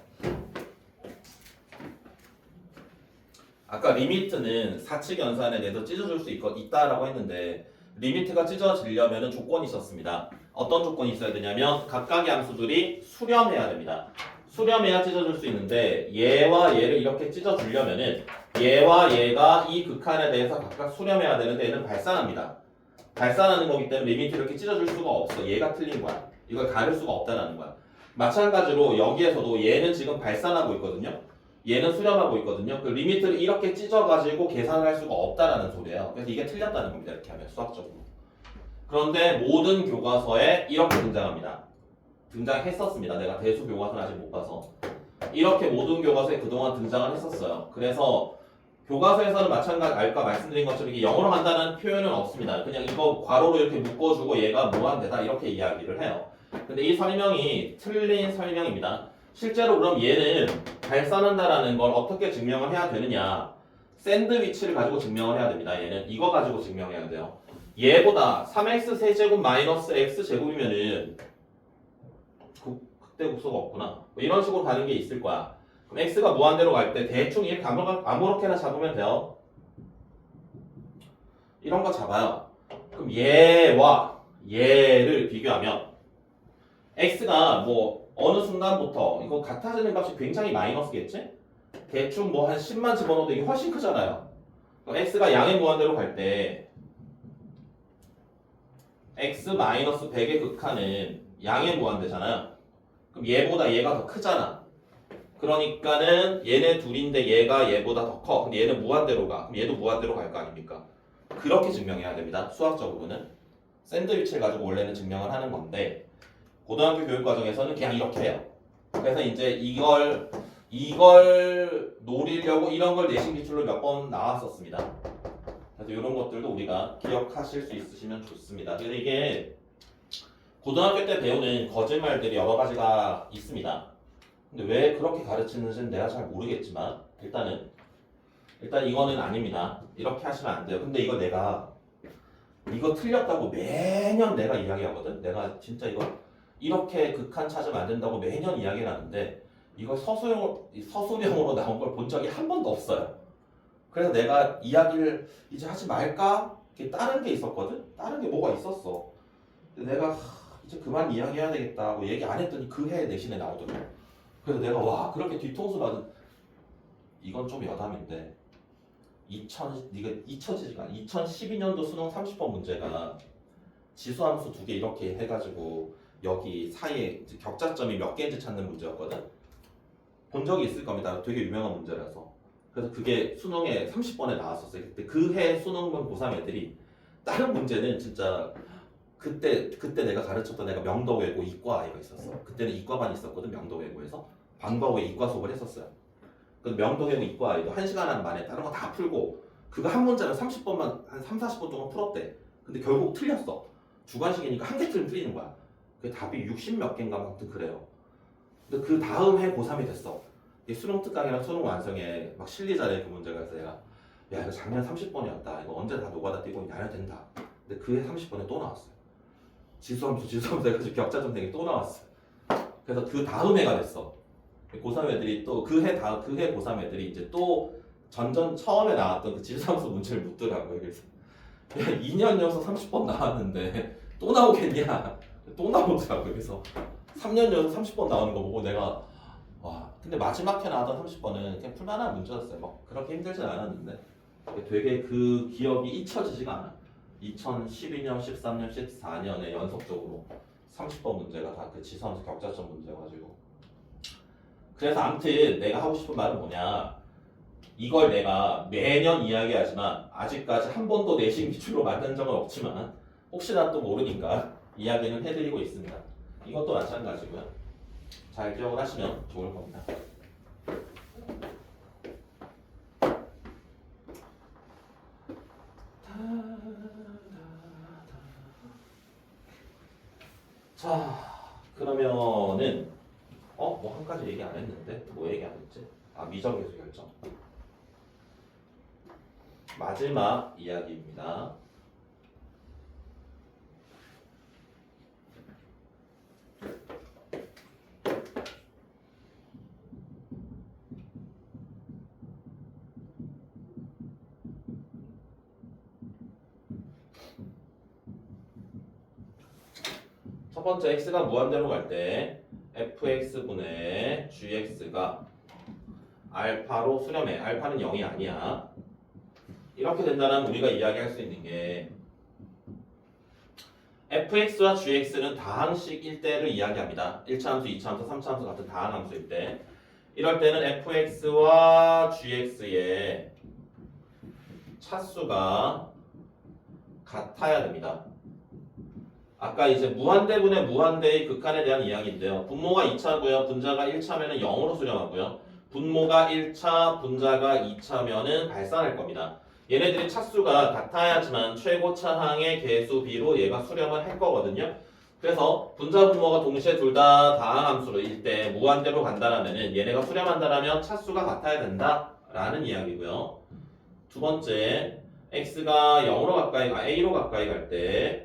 아까 리미트는 사칙 연산에 대해서 찢어줄 수 있다라고 했는데 리미트가 찢어지려면 조건이 있었습니다. 어떤 조건이 있어야 되냐면 각각의 함수들이 수렴해야 됩니다. 수렴해야 찢어줄 수 있는데 얘와 얘를 이렇게 찢어주려면은 얘와 얘가 이 극한에 대해서 각각 수렴해야 되는데 얘는 발산합니다. 발산하는 거기 때문에 리미트 이렇게 찢어줄 수가 없어. 얘가 틀린 거야. 이걸 가를 수가 없다는 거야. 마찬가지로 여기에서도 얘는 지금 발산하고 있거든요. 얘는 수렴하고 있거든요. 그 리미트를 이렇게 찢어가지고 계산을 할 수가 없다라는 소리예요. 그래서 이게 틀렸다는 겁니다. 이렇게 하면 수학적으로. 그런데 모든 교과서에 이렇게 등장합니다. 등장했었습니다. 내가 대수 교과서는 아직 못 봐서. 이렇게 모든 교과서에 그동안 등장을 했었어요. 그래서 교과서에서는 아까 말씀드린 것처럼 이게 영어로 한다는 표현은 없습니다. 그냥 이거 괄호로 이렇게 묶어주고 얘가 무한대다 이렇게 이야기를 해요. 근데 이 설명이 틀린 설명입니다. 실제로 그럼 얘는 발산한다라는 걸 어떻게 증명을 해야 되느냐? 샌드위치를 가지고 증명을 해야 됩니다. 얘는 이거 가지고 증명해야 돼요. 얘보다 3x 세제곱 마이너스 x 제곱이면은 극대 국소가 없구나. 뭐 이런 식으로 가는 게 있을 거야. 그럼 x가 무한대로 갈 때 대충 이렇게 아무렇게나 잡으면 돼요. 이런 거 잡아요. 그럼 얘와 얘를 비교하면 x가 뭐 어느 순간부터 이거 같아지는 값이 굉장히 마이너스겠지? 대충 뭐 한 10만 집어넣어도 이게 훨씬 크잖아요. 그럼 x가 양의 무한대로 갈 때 x 마이너스 100의 극한은 양의 무한대잖아요. 그럼 얘보다 얘가 더 크잖아. 그러니까는 얘네 둘인데 얘가 얘보다 더 커. 근데 얘는 무한대로 가. 그럼 얘도 무한대로 갈 거 아닙니까? 그렇게 증명해야 됩니다. 수학적으로는. 샌드위치를 가지고 원래는 증명을 하는 건데 고등학교 교육 과정에서는 그냥 이렇게 해요. 그래서 이제 이걸 노리려고 이런 걸 내신 기출로 몇 번 나왔었습니다. 그래서 이런 것들도 우리가 기억하실 수 있으시면 좋습니다. 그래서 이게 고등학교 때 배우는 거짓말들이 여러 가지가 있습니다. 근데 왜 그렇게 가르치는지는 내가 잘 모르겠지만 일단 이거는 아닙니다. 이렇게 하시면 안 돼요. 근데 이거 틀렸다고 매년 내가 이야기하거든. 내가 진짜 이거 이렇게 극한 찾으면 안 된다고 매년 이야기를 하는데 이거 서술형으로 나온 걸 본 적이 한 번도 없어요. 그래서 내가 이야기를 이제 하지 말까? 다른 게 있었거든? 다른 게 뭐가 있었어. 근데 내가 이제 그만 이야기해야 되겠다 하고 얘기 안 했더니 그 해 내신에 나오더라고. 그래서 내가 와 그렇게 뒤통수 받은 이건 좀 여담인데 2012년도 수능 30번 문제가 지수함수 2개 이렇게 해가지고 여기 사이에 이제 격자점이 몇 개인지 찾는 문제였거든. 본 적이 있을 겁니다. 되게 유명한 문제라서. 그래서 그게 수능에 30번에 나왔었어요. 그때 그 해 수능본 고3 애들이 다른 문제는 진짜 그때 내가 가르쳤던 애가 명도외고 이과 아이가 있었어. 그때는 이과반 있었거든. 명도외고에서 방과후에 이과 수업을 했었어요. 그 명도외고 이과 아이도 1시간 한 만에 다른 거 다 풀고 그거 한 문제를 30번만 한 3, 40분 동안 풀었대. 근데 결국 틀렸어. 주관식이니까 한 개 틀리는 거야. 그 답이 60 몇 개인가 아무튼 그래요. 근데 그 다음 해 고3이 됐어. 수능 특강이랑 수능 완성에 막 실리자래 그 문제가 있어서 야 이거 작년 30번이었다. 이거 언제 다 노가다 뛰고 나야 된다. 근데 그 해 30번에 또 나왔어요. 지수함수 해가지고 격자점 되게 또 나왔어. 그래서 그 다음 해가 됐어. 고3 애들이 또 그 해 고3 애들이 이제 또 처음에 나왔던 그 지수함수 문제를 묻더라고요. 그래서 야 2년 연속 30번 나왔는데 또 나오겠냐? 또 나오더라고요. 그래서 3년 연속 30번 나오는 거 보고 내가 와 근데 마지막 해 나왔던 30번은 그냥 풀만한 문제였어요. 막 그렇게 힘들진 않았는데 되게 그 기억이 잊혀지지가 않아. 2012년, 13년, 14년에 연속적으로 30번 문제가 다 그 지수함수 격자점 문제여가지고 그래서 아무튼 내가 하고 싶은 말은 뭐냐 이걸 내가 매년 이야기하지만 아직까지 한 번도 내신 기출로 만든 적은 없지만 혹시나 또 모르니까 이야기는 해드리고 있습니다. 이것도 마찬가지고요. 잘 기억을 하시면 좋을 겁니다. 자, 그러면은 뭐 한 가지 얘기 안 했는데 뭐 얘기 안 했지? 아, 미적계수 결정. 마지막 이야기입니다. 첫 번째 x가 무한대로 갈 때 fx분의 gx가 알파로 수렴해. 알파는 0이 아니야. 이렇게 된다면 우리가 이야기할 수 있는 게 fx와 gx는 다항식일 때를 이야기합니다. 1차 함수, 2차 함수, 3차 함수 같은 다항함수일 때 이럴 때는 fx와 gx의 차수가 같아야 됩니다. 아까 이제 무한대분의 무한대의 극한에 대한 이야기인데요. 분모가 2차고요. 분자가 1차면은 0으로 수렴하고요. 분모가 1차, 분자가 2차면은 발산할 겁니다. 얘네들이 차수가 같아야지만 최고 차항의 개수 비로 얘가 수렴을 할 거거든요. 그래서 분자 분모가 동시에 둘 다 다항함수로일 때 무한대로 간다라면은 얘네가 수렴한다라면 차수가 같아야 된다라는 이야기고요. 두 번째, x가 0으로 가까이 a로 가까이 갈 때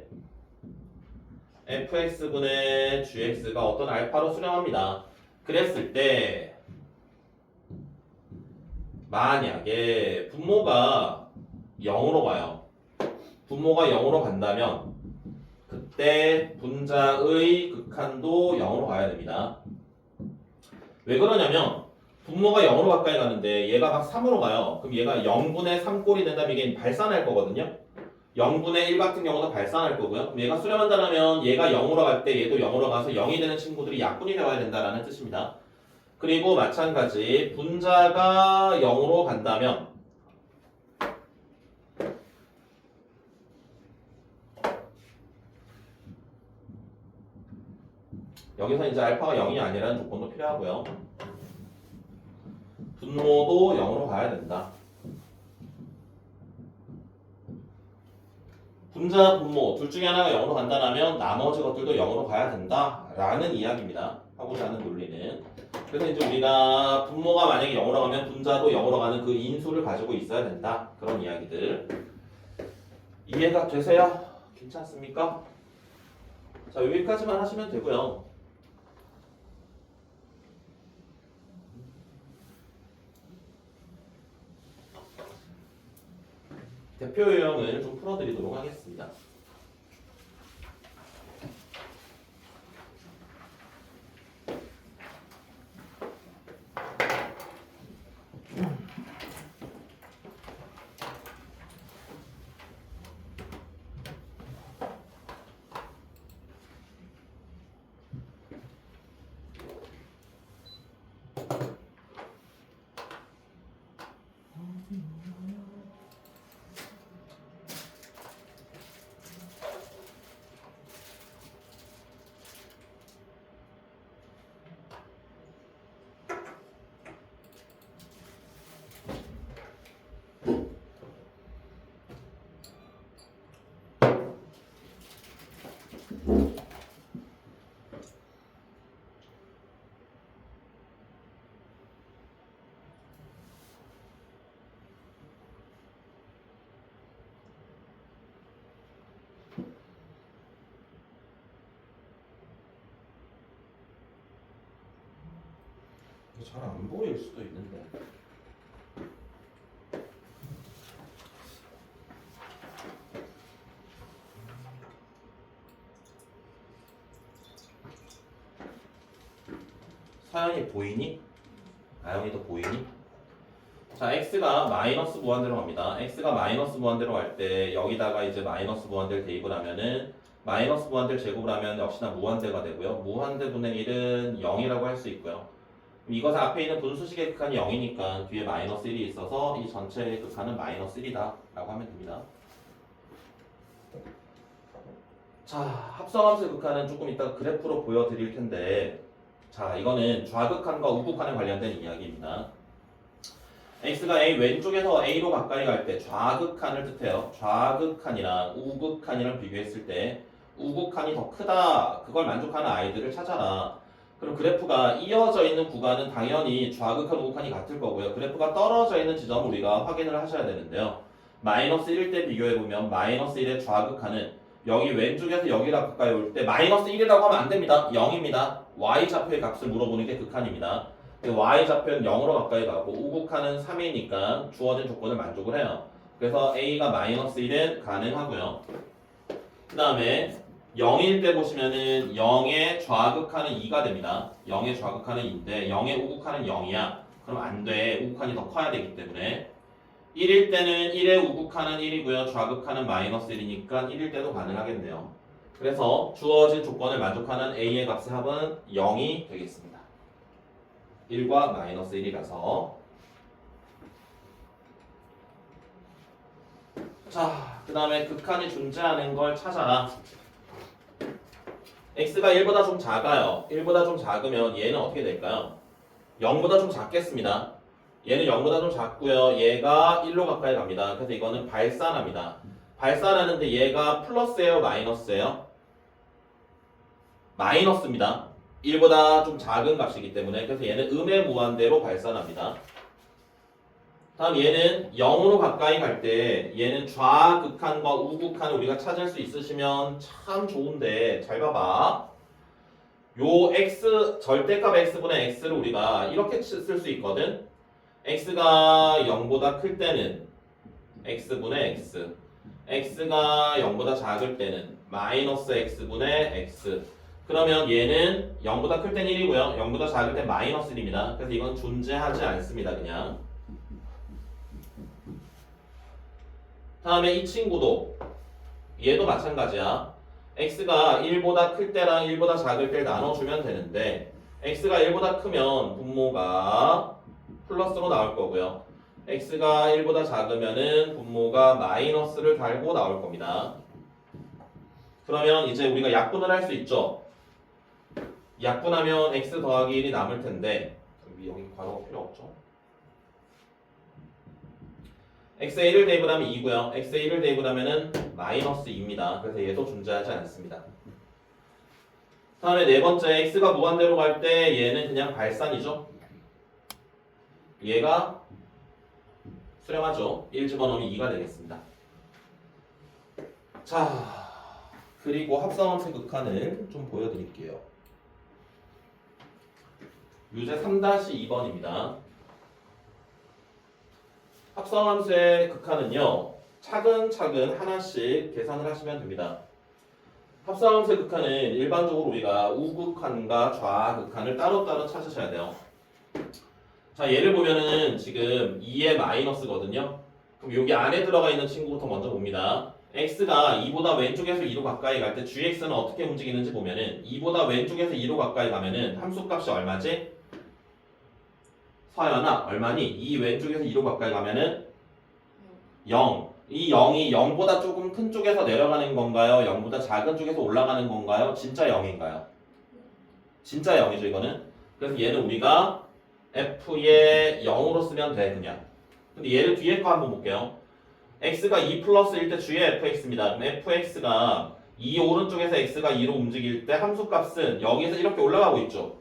fx분의 gx가 어떤 알파로 수렴합니다. 그랬을 때 만약에 분모가 0으로 가요. 분모가 0으로 간다면 그때 분자의 극한도 0으로 가야 됩니다. 왜 그러냐면 분모가 0으로 가까이 가는데 얘가 막 3으로 가요. 그럼 얘가 0분의 3꼴이 된다면 이게 발산할 거거든요. 0분의 1 같은 경우도 발산할 거고요. 그럼 얘가 수렴한다면 얘가 0으로 갈 때 얘도 0으로 가서 0이 되는 친구들이 약분이 되어야 된다는 뜻입니다. 그리고 마찬가지 분자가 0으로 간다면 여기서 이제 알파가 0이 아니라는 조건도 필요하고요. 분모도 0으로 가야 된다. 분자, 분모 둘 중에 하나가 0으로 간다면 나머지 것들도 0으로 가야 된다라는 이야기입니다. 하고자 하는 논리는. 그래서 이제 우리가 분모가 만약에 0으로 가면 분자도 0으로 가는 그 인수를 가지고 있어야 된다. 그런 이야기들. 이해가 되세요? 괜찮습니까? 자, 여기까지만 하시면 되고요. 대표 유형을 좀 풀어드리도록 하겠습니다. 잘 안 보일 수도 있는데. 사연이 보이니? 아영이도 보이니? 자, x가 마이너스 무한대로 갑니다. x가 마이너스 무한대로 갈 때 여기다가 이제 마이너스 무한대를 대입을 하면은 마이너스 무한대를 제곱을 하면 역시나 무한대가 되고요. 무한대분의 1은 0이라고 할 수 있고요. 이것 앞에 있는 분수식의 극한이 0이니까 뒤에 마이너스 1이 있어서 이 전체의 극한은 마이너스 1이다 라고 하면 됩니다. 자, 합성함수의 극한은 조금 이따가 그래프로 보여드릴 텐데, 자, 이거는 좌극한과 우극한에 관련된 이야기입니다. x가 a 왼쪽에서 a로 가까이 갈 때 좌극한을 뜻해요. 좌극한이랑 우극한이랑 비교했을 때 우극한이 더 크다. 그걸 만족하는 아이들을 찾아라. 그럼 그래프가 이어져 있는 구간은 당연히 좌극한, 우극한이 같을 거고요. 그래프가 떨어져 있는 지점을 우리가 확인을 하셔야 되는데요. 마이너스 1일 때 비교해보면 마이너스 1의 좌극한은 여기 왼쪽에서 여기가 가까이 올 때 마이너스 1이라고 하면 안 됩니다. 0입니다. y좌표의 값을 물어보는 게 극한입니다. y좌표는 0으로 가까이 가고 우극한은 3이니까 주어진 조건을 만족을 해요. 그래서 a가 마이너스 1은 가능하고요. 그 다음에 0일 때 보시면은 0의 좌극한은 2가 됩니다. 0의 좌극한은 2인데 0의 우극한은 0이야. 그럼 안 돼. 우극한이 더 커야 되기 때문에 1일 때는 1의 우극한은 1이고요. 좌극한은 마이너스 1이니까 1일 때도 가능하겠네요. 그래서 주어진 조건을 만족하는 a의 값의 합은 0이 되겠습니다. 1과 마이너스 1이라서. 자, 그 다음에 극한이 존재하는 걸 찾아라. x가 1보다 좀 작아요. 1보다 좀 작으면 얘는 어떻게 될까요? 0보다 좀 작겠습니다. 얘는 0보다 좀 작고요. 얘가 1로 가까이 갑니다. 그래서 이거는 발산합니다. 발산하는데 얘가 플러스예요? 마이너스예요? 마이너스입니다. 1보다 좀 작은 값이기 때문에. 그래서 얘는 음의 무한대로 발산합니다. 다음 얘는 0으로 가까이 갈 때 얘는 좌극한과 우극한을 우리가 찾을 수 있으시면 참 좋은데 잘 봐봐. 요 x 절대값 x분의 x를 우리가 이렇게 쓸 수 있거든. x가 0보다 클 때는 x분의 x, x가 0보다 작을 때는 마이너스 x분의 x. 그러면 얘는 0보다 클 땐 1이고요. 0보다 작을 땐 마이너스 1입니다. 그래서 이건 존재하지 않습니다. 그냥. 다음에 이 친구도 얘도 마찬가지야. x가 1보다 클 때랑 1보다 작을 때를 나눠주면 되는데 x가 1보다 크면 분모가 플러스로 나올 거고요. x가 1보다 작으면은 분모가 마이너스를 달고 나올 겁니다. 그러면 이제 우리가 약분을 할 수 있죠. 약분하면 x 더하기 1이 남을 텐데 여기 괄호가 필요 없죠. x에 1을 대입하면 2고요. x에 1을 대입하면은 마이너스 2입니다. 그래서 얘도 존재하지 않습니다. 다음에 네 번째 x가 무한대로 갈 때 얘는 그냥 발산이죠. 얘가 수렴하죠. 1 집어넣으면 2가 되겠습니다. 자, 그리고 합성함수 극한을 좀 보여드릴게요. 유제 3-2번입니다. 합성함수의 극한은요, 차근차근 하나씩 계산을 하시면 됩니다. 합성함수의 극한은 일반적으로 우리가 우극한과 좌극한을 따로따로 찾으셔야 돼요. 자, 얘를 보면은 지금 2의 마이너스거든요. 그럼 여기 안에 들어가 있는 친구부터 먼저 봅니다. x가 2보다 왼쪽에서 2로 가까이 갈 때 gx는 어떻게 움직이는지 보면은 2보다 왼쪽에서 2로 가까이 가면은 함수값이 얼마지? 서연아, 얼마니? 2 왼쪽에서 2로 가까이 가면은 0. 이 0이 0보다 조금 큰 쪽에서 내려가는 건가요? 0보다 작은 쪽에서 올라가는 건가요? 진짜 0인가요? 진짜 0이죠, 이거는. 그래서 얘는 우리가 f의 0으로 쓰면 돼, 그냥. 근데 얘를 뒤에 거 한번 볼게요. x가 2 플러스일 때 주의 fx입니다. 그럼 fx가 2 오른쪽에서 x가 2로 움직일 때 함수값은 여기서 이렇게 올라가고 있죠.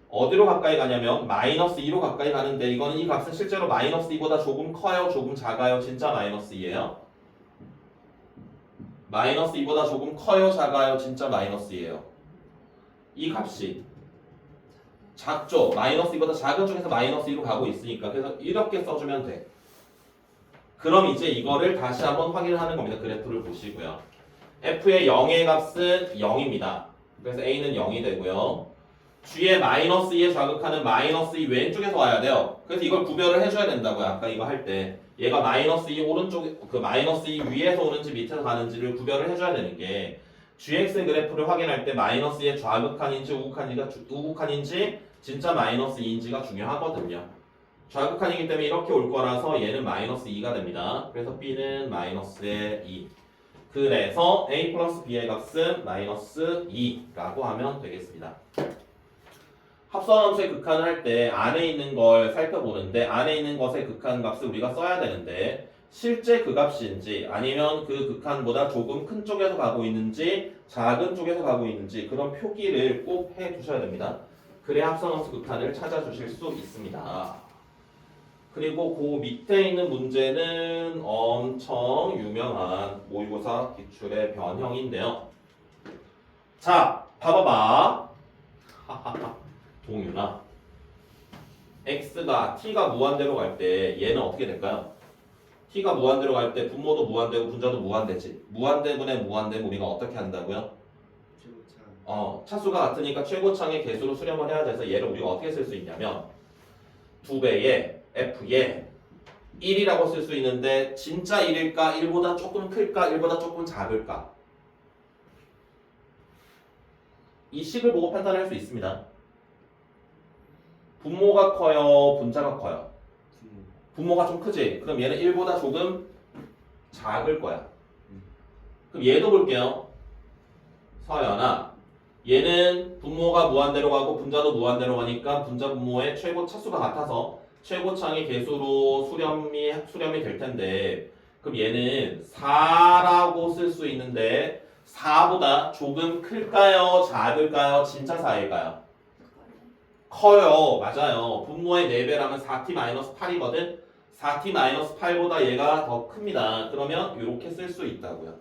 어디로 가까이 가냐면 마이너스 2로 가까이 가는데 이거는 이 값은 실제로 마이너스 2보다 조금 커요? 조금 작아요? 진짜 마이너스 2예요? 마이너스 2보다 조금 커요? 작아요? 진짜 마이너스 2예요? 이 값이 작죠? 마이너스 2보다 작은 쪽에서 마이너스 2로 가고 있으니까. 그래서 이렇게 써주면 돼. 그럼 이제 이거를 다시 한번 확인하는 겁니다. 그래프를 보시고요. f의 0의 값은 0입니다. 그래서 a는 0이 되고요. g의 마이너스 2의 좌극하는 마이너스 2 왼쪽에서 와야 돼요. 그래서 이걸 구별을 해줘야 된다고요. 아까 이거 할 때. 얘가 마이너스 2 오른쪽에, 그 마이너스 2 위에서 오는지 밑에서 가는지를 구별을 해줘야 되는 게 gx 그래프를 확인할 때 마이너스 2의 좌극한인지 우극한인지 진짜 마이너스 2인지가 중요하거든요. 좌극한이기 때문에 이렇게 올 거라서 얘는 마이너스 2가 됩니다. 그래서 b는 마이너스의 2. 그래서 a 플러스 b의 값은 마이너스 2라고 하면 되겠습니다. 합성함수의 극한을 할 때 안에 있는 걸 살펴보는데 안에 있는 것의 극한 값을 우리가 써야 되는데 실제 그 값인지 아니면 그 극한보다 조금 큰 쪽에서 가고 있는지 작은 쪽에서 가고 있는지 그런 표기를 꼭 해두셔야 됩니다. 그래야 합성함수 극한을 찾아주실 수 있습니다. 그리고 그 밑에 있는 문제는 엄청 유명한 모의고사 기출의 변형인데요. 자, 봐봐봐. 동윤아. x가 t가 무한대로 갈 때 얘는 어떻게 될까요? t가 무한대로 갈 때 분모도 무한대고 분자도 무한대지. 무한대분의 무한대면 우리가 어떻게 한다고요? 최고차. 차수가 같으니까 최고창의 개수로 수렴을 해야 돼서 얘를 우리가 어떻게 쓸 수 있냐면 2배의 f에 1이라고 쓸 수 있는데 진짜 1일까? 1보다 조금 클까? 1보다 조금 작을까? 이 식을 보고 판단할 수 있습니다. 분모가 커요? 분자가 커요? 분모가 좀 크지? 그럼 얘는 1보다 조금 작을 거야. 그럼 얘도 볼게요. 서연아. 얘는 분모가 무한대로 가고 분자도 무한대로 가니까 분자 분모의 최고 차수가 같아서 최고창의 개수로 수렴이 될 텐데 그럼 얘는 4라고 쓸 수 있는데 4보다 조금 클까요? 작을까요? 진짜 4일까요? 커요. 맞아요. 분모의 4배라면 4t-8이거든. 4t-8보다 얘가 더 큽니다. 그러면 이렇게 쓸 수 있다고요.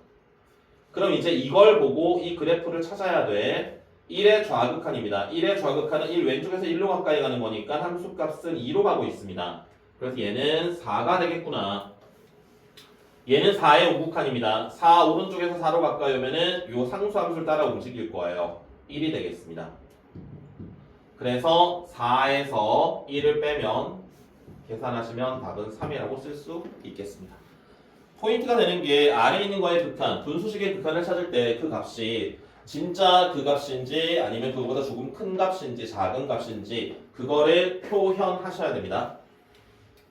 그럼 이제 이걸 보고 이 그래프를 찾아야 돼. 1의 좌극한입니다. 1의 좌극한은 1 왼쪽에서 1로 가까이 가는 거니까 함수값은 2로 가고 있습니다. 그래서 얘는 4가 되겠구나. 얘는 4의 우극한입니다. 4 오른쪽에서 4로 가까이 오면은 요 상수함수를 따라 움직일 거예요. 1이 되겠습니다. 그래서 4에서 1을 빼면 계산하시면 답은 3이라고 쓸 수 있겠습니다. 포인트가 되는 게 아래에 있는 거의 극한, 분수식의 극한을 찾을 때 그 값이 진짜 그 값인지 아니면 그거보다 조금 큰 값인지 작은 값인지 그거를 표현하셔야 됩니다.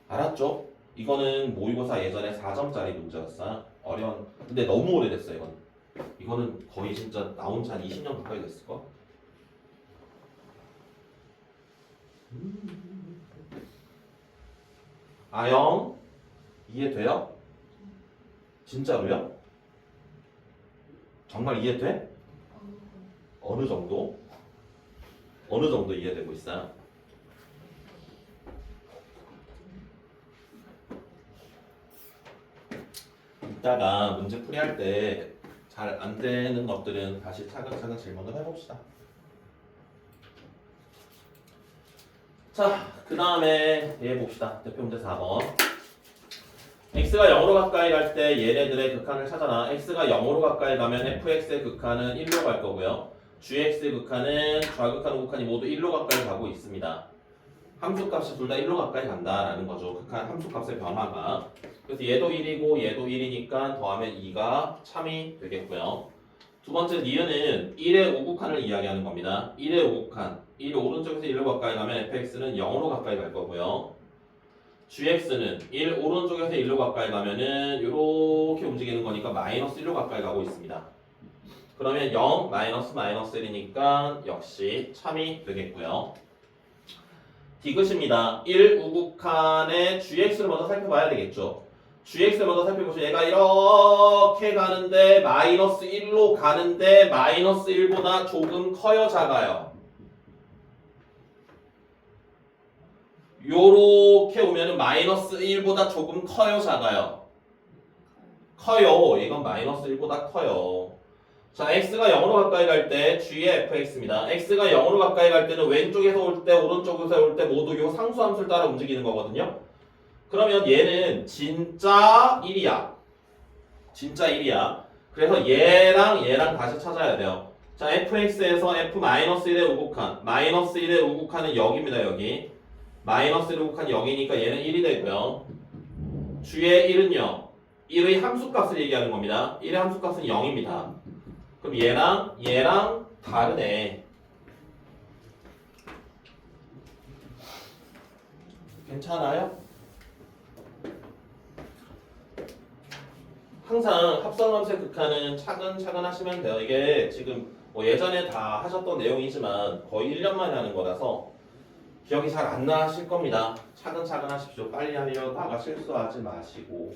알았죠? 이거는 모의고사 예전에 4점짜리 문제였어. 어려운. 근데 너무 오래됐어 이건. 이거는 거의 진짜 나온 지 한 20년 가까이 됐을걸? 아영 이해돼요? 진짜로요? 정말 이해돼? 어느 정도? 어느 정도 이해되고 있어요? 이따가 문제 풀이할 때 잘 안 되는 것들은 다시 차근차근 질문을 해봅시다. 자, 그 다음에 얘 봅시다. 대표 문제 4번. x가 0으로 가까이 갈 때 얘네들의 극한을 찾아라. x가 0으로 가까이 가면 fx의 극한은 1로 갈 거고요. gx의 극한은 좌극한, 우극한이 모두 1로 가까이 가고 있습니다. 함수값이 둘 다 1로 가까이 간다라는 거죠. 극한 함수값의 변화가. 그래서 얘도 1이고 얘도 1이니까 더하면 2가 참이 되겠고요. 두 번째 니은은 1의 우극한을 이야기하는 겁니다. 1의 우극한. 1 오른쪽에서 1로 가까이 가면 fx는 0으로 가까이 갈 거고요. gx는 1 오른쪽에서 1로 가까이 가면은 이렇게 움직이는 거니까 마이너스 1로 가까이 가고 있습니다. 그러면 0 마이너스 1이니까 역시 참이 되겠고요. 디귿입니다. 1 우극한의 gx를 먼저 살펴봐야 되겠죠. gx를 먼저 살펴보시면 얘가 이렇게 가는데 마이너스 1로 가는데 마이너스 1보다 조금 커요, 작아요? 요렇게 오면은 마이너스 1보다 조금 커요, 작아요? 커요. 이건 마이너스 1보다 커요. 자, x가 0으로 가까이 갈 때 g의 fx입니다. x가 0으로 가까이 갈 때는 왼쪽에서 올 때, 오른쪽에서 올 때 모두 요 상수함수를 따라 움직이는 거거든요. 그러면 얘는 진짜 1이야. 진짜 1이야. 그래서 얘랑 다시 찾아야 돼요. 자, fx에서 f-1의 우극한. 마이너스 1의 우극한은 여기입니다, 여기. 마이너스 1의 우극한이 여기니까 얘는 1이 되고요. g의 1은요. 1의 함수값을 얘기하는 겁니다. 1의 함수값은 0입니다. 그럼 얘랑 다르네. 괜찮아요? 항상 합성함수의 극한은 차근차근 하시면 돼요. 이게 지금 뭐 예전에 다 하셨던 내용이지만 거의 1년 만에 하는 거라서 기억이 잘 안 나실 겁니다. 차근차근 하십시오. 빨리 하려다가 실수하지 마시고.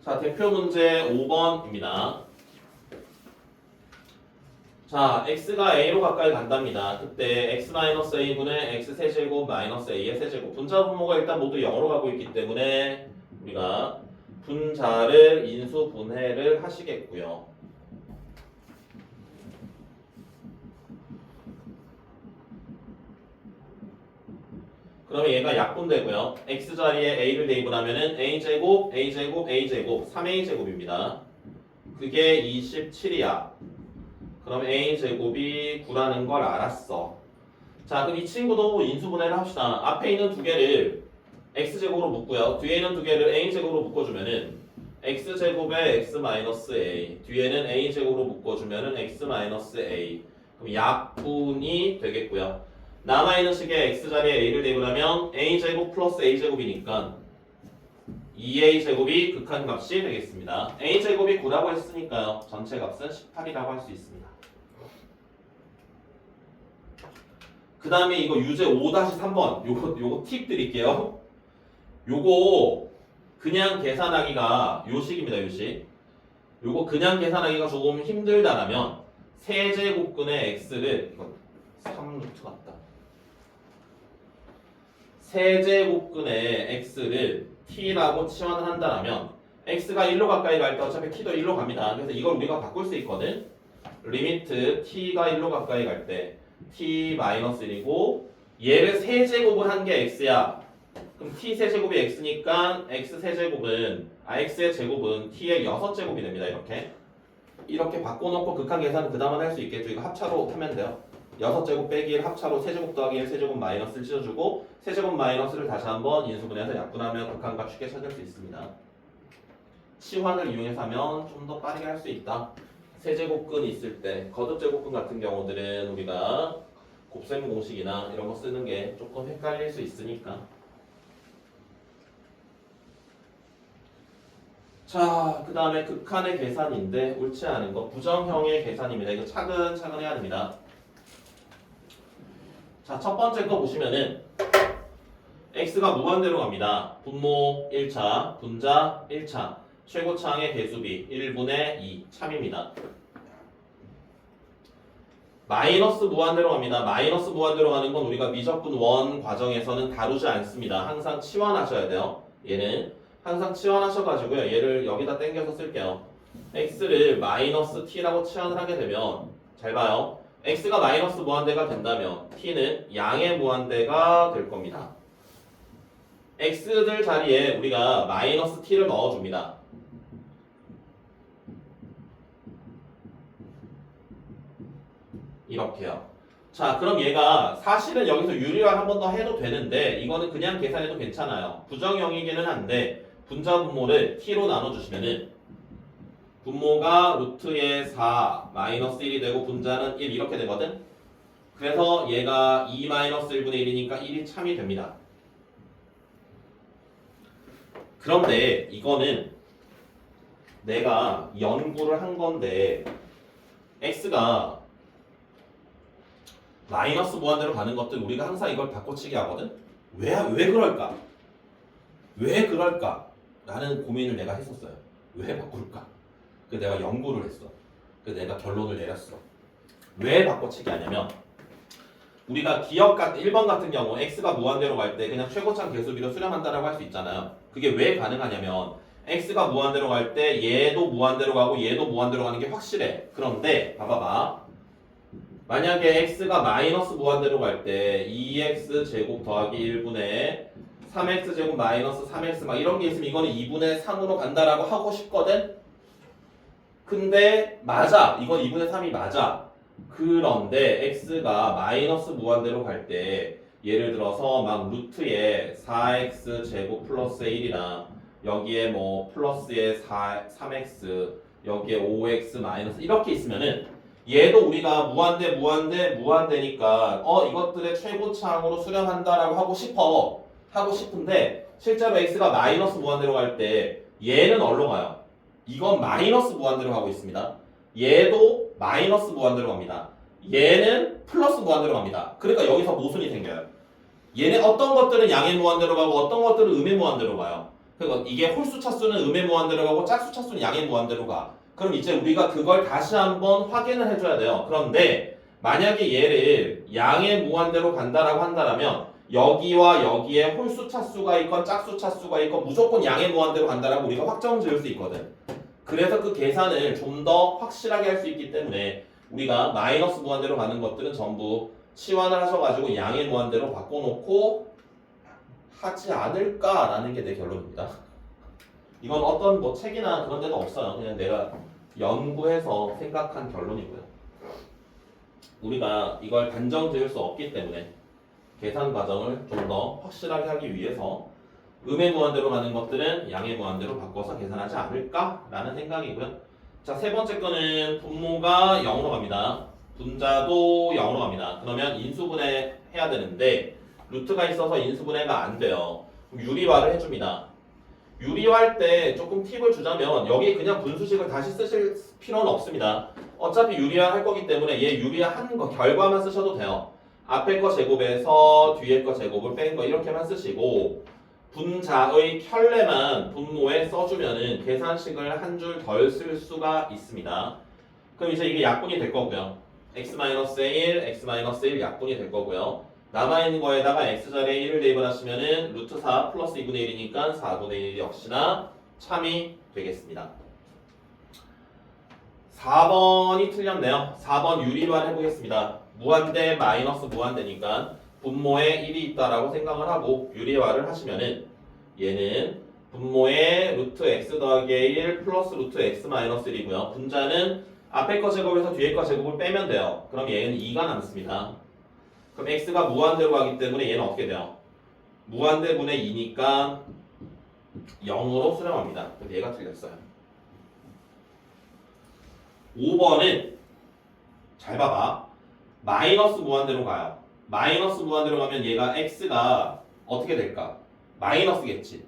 자, 대표 문제 5번입니다. 자, x가 a로 가까이 간답니다. 그때 x-a분의 x세제곱 마이너스 a의 세제곱. 분자 분모가 일단 모두 0으로 가고 있기 때문에 우리가 분자를 인수 분해를 하시겠고요. 그러면 얘가 약분되고요. x자리에 a를 대입하면은 a제곱, a제곱, a제곱, 3a제곱입니다. 그게 27이야. 그럼 a제곱이 9라는 걸 알았어. 자, 그럼 이 친구도 인수분해를 합시다. 앞에 있는 두 개를 x제곱으로 묶고요. 뒤에 있는 두 개를 a제곱으로 묶어주면은 x제곱에 x-a, 뒤에는 a제곱으로 묶어주면은 x-a. 그럼 약분이 되겠고요. 남아있는 식의 x자리에 a를 대입하면 a제곱 플러스 a제곱이니까 2a제곱이 극한값이 되겠습니다. a제곱이 9라고 했으니까요. 전체 값은 18이라고 할 수 있습니다. 그 다음에 이거 유제 5-3번 요거 팁 드릴게요. 요거 그냥 계산하기가 요식입니다. 요식. 요거 그냥 계산하기가 조금 힘들다라면 세제곱근의 x를 이거 3루트 같다. 세제곱근의 x를 t라고 치환을 한다면 x가 1로 가까이 갈 때 어차피 t도 1로 갑니다. 그래서 이걸 우리가 바꿀 수 있거든. 리미트 t가 1로 가까이 갈 때 t-1이고 얘를 세제곱을 한 게 x야. 그럼 t 세제곱이 x니까 x 세제곱은 x의 제곱은 t의 6제곱이 됩니다. 이렇게 바꿔놓고 극한 계산은 그 다음은 할 수 있겠죠. 이거 합차로 하면 돼요. 6제곱 빼기 1 합차로 세제곱 더하기 1 세제곱 마이너스를 찢어주고 세제곱 마이너스를 다시 한번 인수분해해서 약분하면 극한값 쉽게 찾을 수 있습니다. 치환을 이용해서 하면 좀 더 빠르게 할 수 있다. 세제곱근 있을 때 거듭제곱근 같은 경우들은 우리가 곱셈 공식이나 이런 거 쓰는 게 조금 헷갈릴 수 있으니까. 자, 그 다음에 극한의 계산인데 옳지 않은 거 부정형의 계산입니다. 이거 차근차근 해야 됩니다. 자, 첫 번째 거 보시면은 x가 무한대로 갑니다. 분모 1차, 분자 1차, 최고차항의 개수비 1분의 2 참입니다. 마이너스 무한대로 갑니다. 마이너스 무한대로 가는 건 우리가 미적분 원 과정에서는 다루지 않습니다. 항상 치환하셔야 돼요. 얘는 항상 치환하셔가지고요. 얘를 여기다 당겨서 쓸게요. x를 마이너스 t라고 치환을 하게 되면 잘 봐요. x가 마이너스 무한대가 된다면 t는 양의 무한대가 될 겁니다. x들 자리에 우리가 마이너스 t를 넣어줍니다. 이렇게요. 자, 그럼 얘가 사실은 여기서 유리화 한 번 더 해도 되는데 이거는 그냥 계산해도 괜찮아요. 부정형이기는 한데 분자 분모를 t로 나눠주시면은 분모가 루트의 4 마이너스 1이 되고 분자는 1 이렇게 되거든. 그래서 얘가 2 마이너스 1분의 1이니까 1이 참이 됩니다. 그런데 이거는 내가 연구를 한 건데 x가 마이너스 무한대로 가는 것들 우리가 항상 이걸 바꿔치기 하거든. 왜 그럴까? 왜 그럴까? 라는 고민을 내가 했었어요. 왜 바꿀까? 그래서 내가 연구를 했어. 그래서 내가 결론을 내렸어. 왜 바꿔치기 하냐면 우리가 기억 1번 같은 경우 x가 무한대로 갈 때 그냥 최고차항 개수비로 수렴한다라고 할 수 있잖아요. 그게 왜 가능하냐면 x가 무한대로 갈 때 얘도 무한대로 가고 얘도 무한대로 가는 게 확실해. 그런데 봐봐봐. 만약에 x가 마이너스 무한대로 갈 때 2x 제곱 더하기 1분의 3x 제곱 마이너스 3x 막 이런 게 있으면 이거는 2분의 3으로 간다라고 하고 싶거든? 근데 맞아. 이건 2분의 3이 맞아. 그런데 x가 마이너스 무한대로 갈 때 예를 들어서 막 루트에 4x 제곱 플러스 1이랑 여기에 뭐 플러스에 3x 여기에 5x 마이너스 이렇게 있으면은 얘도 우리가 무한대니까 이것들의 최고차항으로 수렴한다라고 하고 싶은데 실제로 x가 마이너스 무한대로 갈 때 얘는 어디로 가요? 이건 마이너스 무한대로 가고 있습니다. 얘도 마이너스 무한대로 갑니다. 얘는 플러스 무한대로 갑니다. 그러니까 여기서 모순이 생겨요. 얘네 어떤 것들은 양의 무한대로 가고 어떤 것들은 음의 무한대로 가요. 그러니까 이게 홀수 차수는 음의 무한대로 가고 짝수 차수는 양의 무한대로 가. 그럼 이제 우리가 그걸 다시 한번 확인을 해줘야 돼요. 그런데 만약에 얘를 양의 무한대로 간다라고 한다면 여기와 여기에 홀수 차수가 있건 짝수 차수가 있건 무조건 양의 무한대로 간다라고 우리가 확정 지을 수 있거든. 그래서 그 계산을 좀 더 확실하게 할 수 있기 때문에 우리가 마이너스 무한대로 가는 것들은 전부 치환을 하셔가지고 양의 무한대로 바꿔놓고 하지 않을까라는 게 내 결론입니다. 이건 어떤 뭐 책이나 그런 데는 없어요. 그냥 내가 연구해서 생각한 결론이고요. 우리가 이걸 단정 지을 수 없기 때문에 계산 과정을 좀 더 확실하게 하기 위해서 음의 무한대로 가는 것들은 양의 무한대로 바꿔서 계산하지 않을까라는 생각이고요. 자, 세 번째 거는 분모가 0으로 갑니다. 분자도 0으로 갑니다. 그러면 인수분해 해야 되는데 루트가 있어서 인수분해가 안 돼요. 그럼 유리화를 해줍니다. 유리화할 때 조금 팁을 주자면 여기 그냥 분수식을 다시 쓰실 필요는 없습니다. 어차피 유리화 할 거기 때문에 얘 유리화한 거 결과만 쓰셔도 돼요. 앞에 거 제곱에서 뒤에 거 제곱을 뺀 거 이렇게만 쓰시고 분자의 켤레만 분모에 써주면은 계산식을 한 줄 덜 쓸 수가 있습니다. 그럼 이제 이게 약분이 될 거고요. x-1, x-1 약분이 될 거고요. 남아있는 거에다가 x자리에 1을 대입하시면은 루트 4 플러스 2분의 1이니까 4분의 1 역시나 참이 되겠습니다. 4번이 틀렸네요. 4번 유리화를 해보겠습니다. 무한대 마이너스 무한대니까 분모에 1이 있다라고 생각을 하고 유리화를 하시면은 얘는 분모에 루트 x 더하기 1 플러스 루트 x 마이너스 1이고요. 분자는 앞에 거 제곱에서 뒤에 거 제곱을 빼면 돼요. 그럼 얘는 2가 남습니다. 그럼 x가 무한대로 가기 때문에 얘는 어떻게 돼요? 무한대분의 2니까 0으로 수렴합니다. 근데 얘가 틀렸어요. 5번은 잘 봐봐. 마이너스 무한대로 가요. 마이너스 무한대로 가면 얘가 x가 어떻게 될까? 마이너스겠지.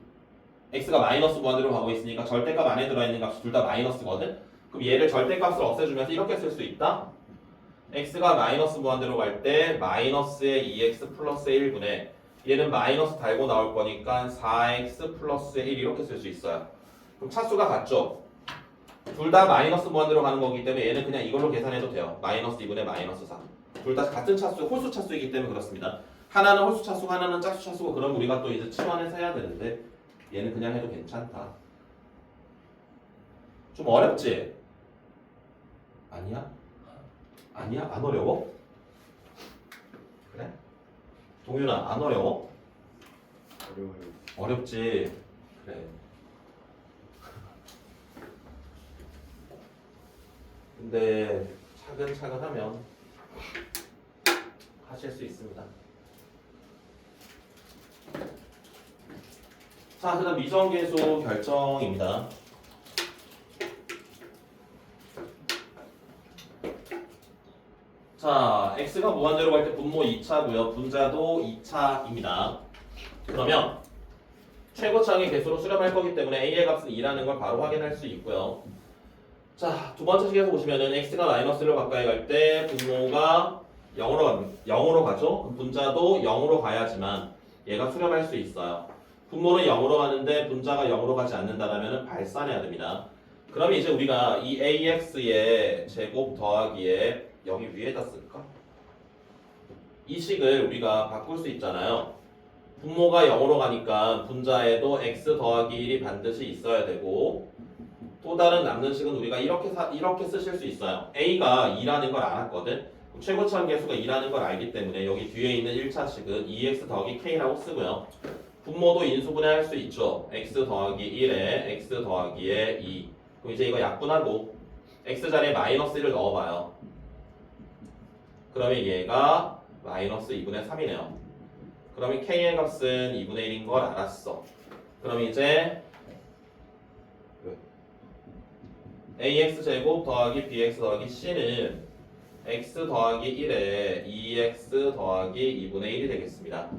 x가 마이너스 무한대로 가고 있으니까 절대값 안에 들어있는 값이 둘 다 마이너스거든? 그럼 얘를 절대값을 없애주면서 이렇게 쓸 수 있다? x가 마이너스 무한대로 갈 때 마이너스의 2x 플러스의 1분의 얘는 마이너스 달고 나올 거니까 4x 플러스의 1 이렇게 쓸 수 있어요. 그럼 차수가 같죠? 둘 다 마이너스 무한대로 가는 거기 때문에 얘는 그냥 이걸로 계산해도 돼요. 마이너스 2분의 마이너스 4. 둘 다 같은 차수, 홀수 차수이기 때문에 그렇습니다. 하나는 홀수 차수고 하나는 짝수 차수고 그럼 우리가 또 이제 치환해서 해야 되는데 얘는 그냥 해도 괜찮다. 좀 어렵지? 아니야? 아니야? 안 어려워? 그래? 동윤아 안 어려워? 어려워요. 어렵지? 그래. 근데 차근차근 하면 하실 수 있습니다. 자, 그다음 미정계수 결정입니다. 자, x가 무한대로 갈 때 분모 2차고요. 분자도 2차입니다. 그러면 최고차항의 개수로 수렴할 거기 때문에 a의 값은 2라는 걸 바로 확인할 수 있고요. 자, 두 번째 식에서 보시면은 x가 마이너스로 가까이 갈 때 분모가 0으로 가죠. 그럼 분자도 0으로 가야지만 얘가 수렴할 수 있어요. 분모는 0으로 가는데 분자가 0으로 가지 않는다라면 발산해야 됩니다. 그러면 이제 우리가 이 ax의 제곱 더하기에 여기 위에다 쓸까? 이 식을 우리가 바꿀 수 있잖아요. 분모가 0으로 가니까 분자에도 x 더하기 1이 반드시 있어야 되고 또 다른 남는 식은 우리가 이렇게 쓰실 수 있어요. a가 2라는 걸 알았거든. 최고차항 계수가 2라는 걸 알기 때문에 여기 뒤에 있는 1차식은 2x 더하기 k라고 쓰고요. 분모도 인수분해할 수 있죠. x 더하기 1에 x 더하기에 2. 그럼 이제 이거 약분하고 x 자리에 마이너스 1을 넣어봐요. 그러면 얘가 마이너스 2분의 3이네요. 그러면 k의 값은 2분의 1인 걸 알았어. 그럼 이제 ax 제곱 더하기 bx 더하기 c는 x 더하기 1에 2x 더하기 2분의 1이 되겠습니다.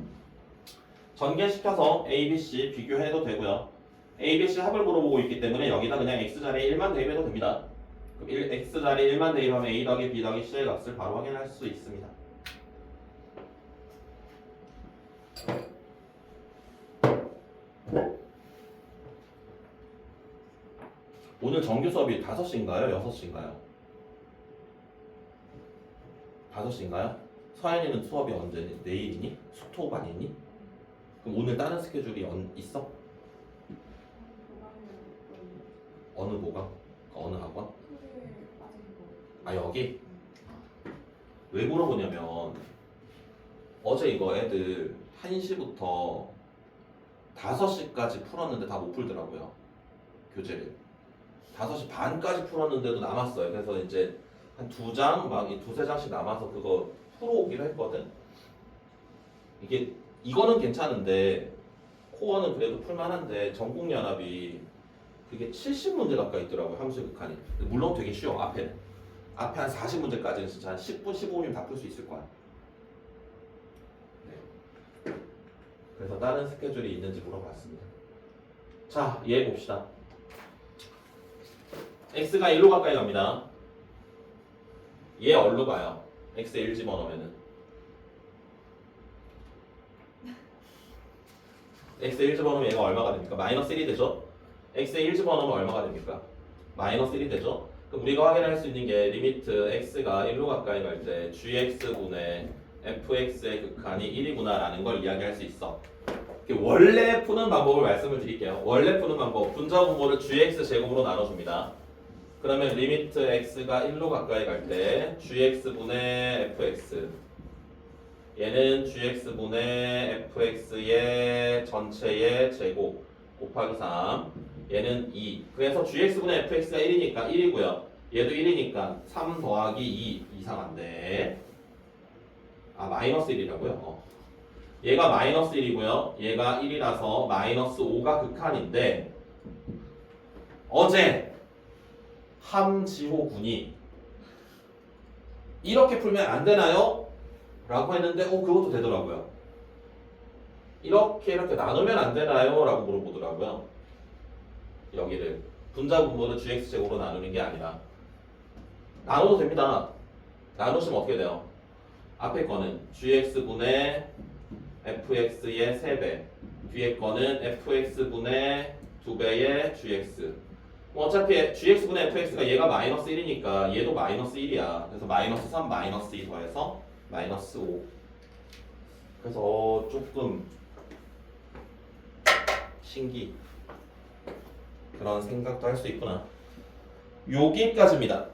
전개시켜서 a, b, c 비교해도 되고요. a, b, c 합을 물어보고 있기 때문에 여기다 그냥 x 자리에 1만 대입해도 됩니다. 그럼 x 자리에 1만 대입하면 a 더하기 b 더하기 c의 값을 바로 확인할 수 있습니다. 오늘 정규 수업이 5시인가요? 6시인가요? 5시인가요? 서연이는 수업이 언제니? 내일이니? 수토 반이니? 그럼 오늘 다른 스케줄이 있어? 어느 뭐가? 어느 학원? 아 여기? 왜 물어보냐면 어제 이거 애들 1시부터 5시까지 풀었는데 다 못 풀더라고요. 교재를 5시 반까지 풀었는데도 남았어요. 그래서 이제 한 2장, 막 2-3장씩 남아서 그거 풀어오기로 했거든. 이거는 괜찮은데 코어는 그래도 풀만한데 전국연합이 그게 70문제 가까이 있더라고요. 함수의 극한이. 물론 되게 쉬워. 앞에 한 40문제까지는 진짜 한 10분, 15분이면 다 풀 수 있을 거야. 네. 그래서 다른 스케줄이 있는지 물어봤습니다. 자, 얘 봅시다. x가 1로 가까이 갑니다. 얘 어디로 가요? x에 1 집어넣으면은 x에 1 집어넣으면 얘가 얼마가 됩니까? 마이너스 1이 되죠? x에 1 집어넣으면 얼마가 됩니까? 마이너스 1이 되죠? 그럼 우리가 확인할 수 있는 게 리미트 x가 1로 가까이 갈 때 gx분의 fx의 극한이 1이구나 라는 걸 이야기할 수 있어. 원래 푸는 방법을 말씀을 드릴게요. 원래 푸는 방법, 분자 분모를 gx 제곱으로 나눠줍니다. 그러면 리미트 x가 1로 가까이 갈 때 gx분의 fx 얘는 gx분의 fx의 전체의 제곱 곱하기 3 얘는 2 그래서 gx분의 fx가 1이니까 1이고요. 얘도 1이니까 3 더하기 2 이상한데 마이너스 1이라고요? 얘가 마이너스 1이고요. 얘가 1이라서 마이너스 5가 극한인데 어제 함지호 군이 이렇게 풀면 안 되나요? 라고 했는데 그것도 되더라고요. 이렇게 나누면 안 되나요? 라고 물어보더라고요. 여기를 분자 분모를 gx제곱으로 나누는 게 아니라 나눠도 됩니다. 나누시면 어떻게 돼요? 앞에 거는 gx분의 fx의 3배 뒤에 거는 fx분의 2배의 gx 어차피 gx분의 fx가 얘가 마이너스 1이니까 얘도 마이너스 1이야. 그래서 마이너스 3 마이너스 2 더해서 마이너스 5 그래서 조금 신기 그런 생각도 할 수 있구나. 여기까지입니다.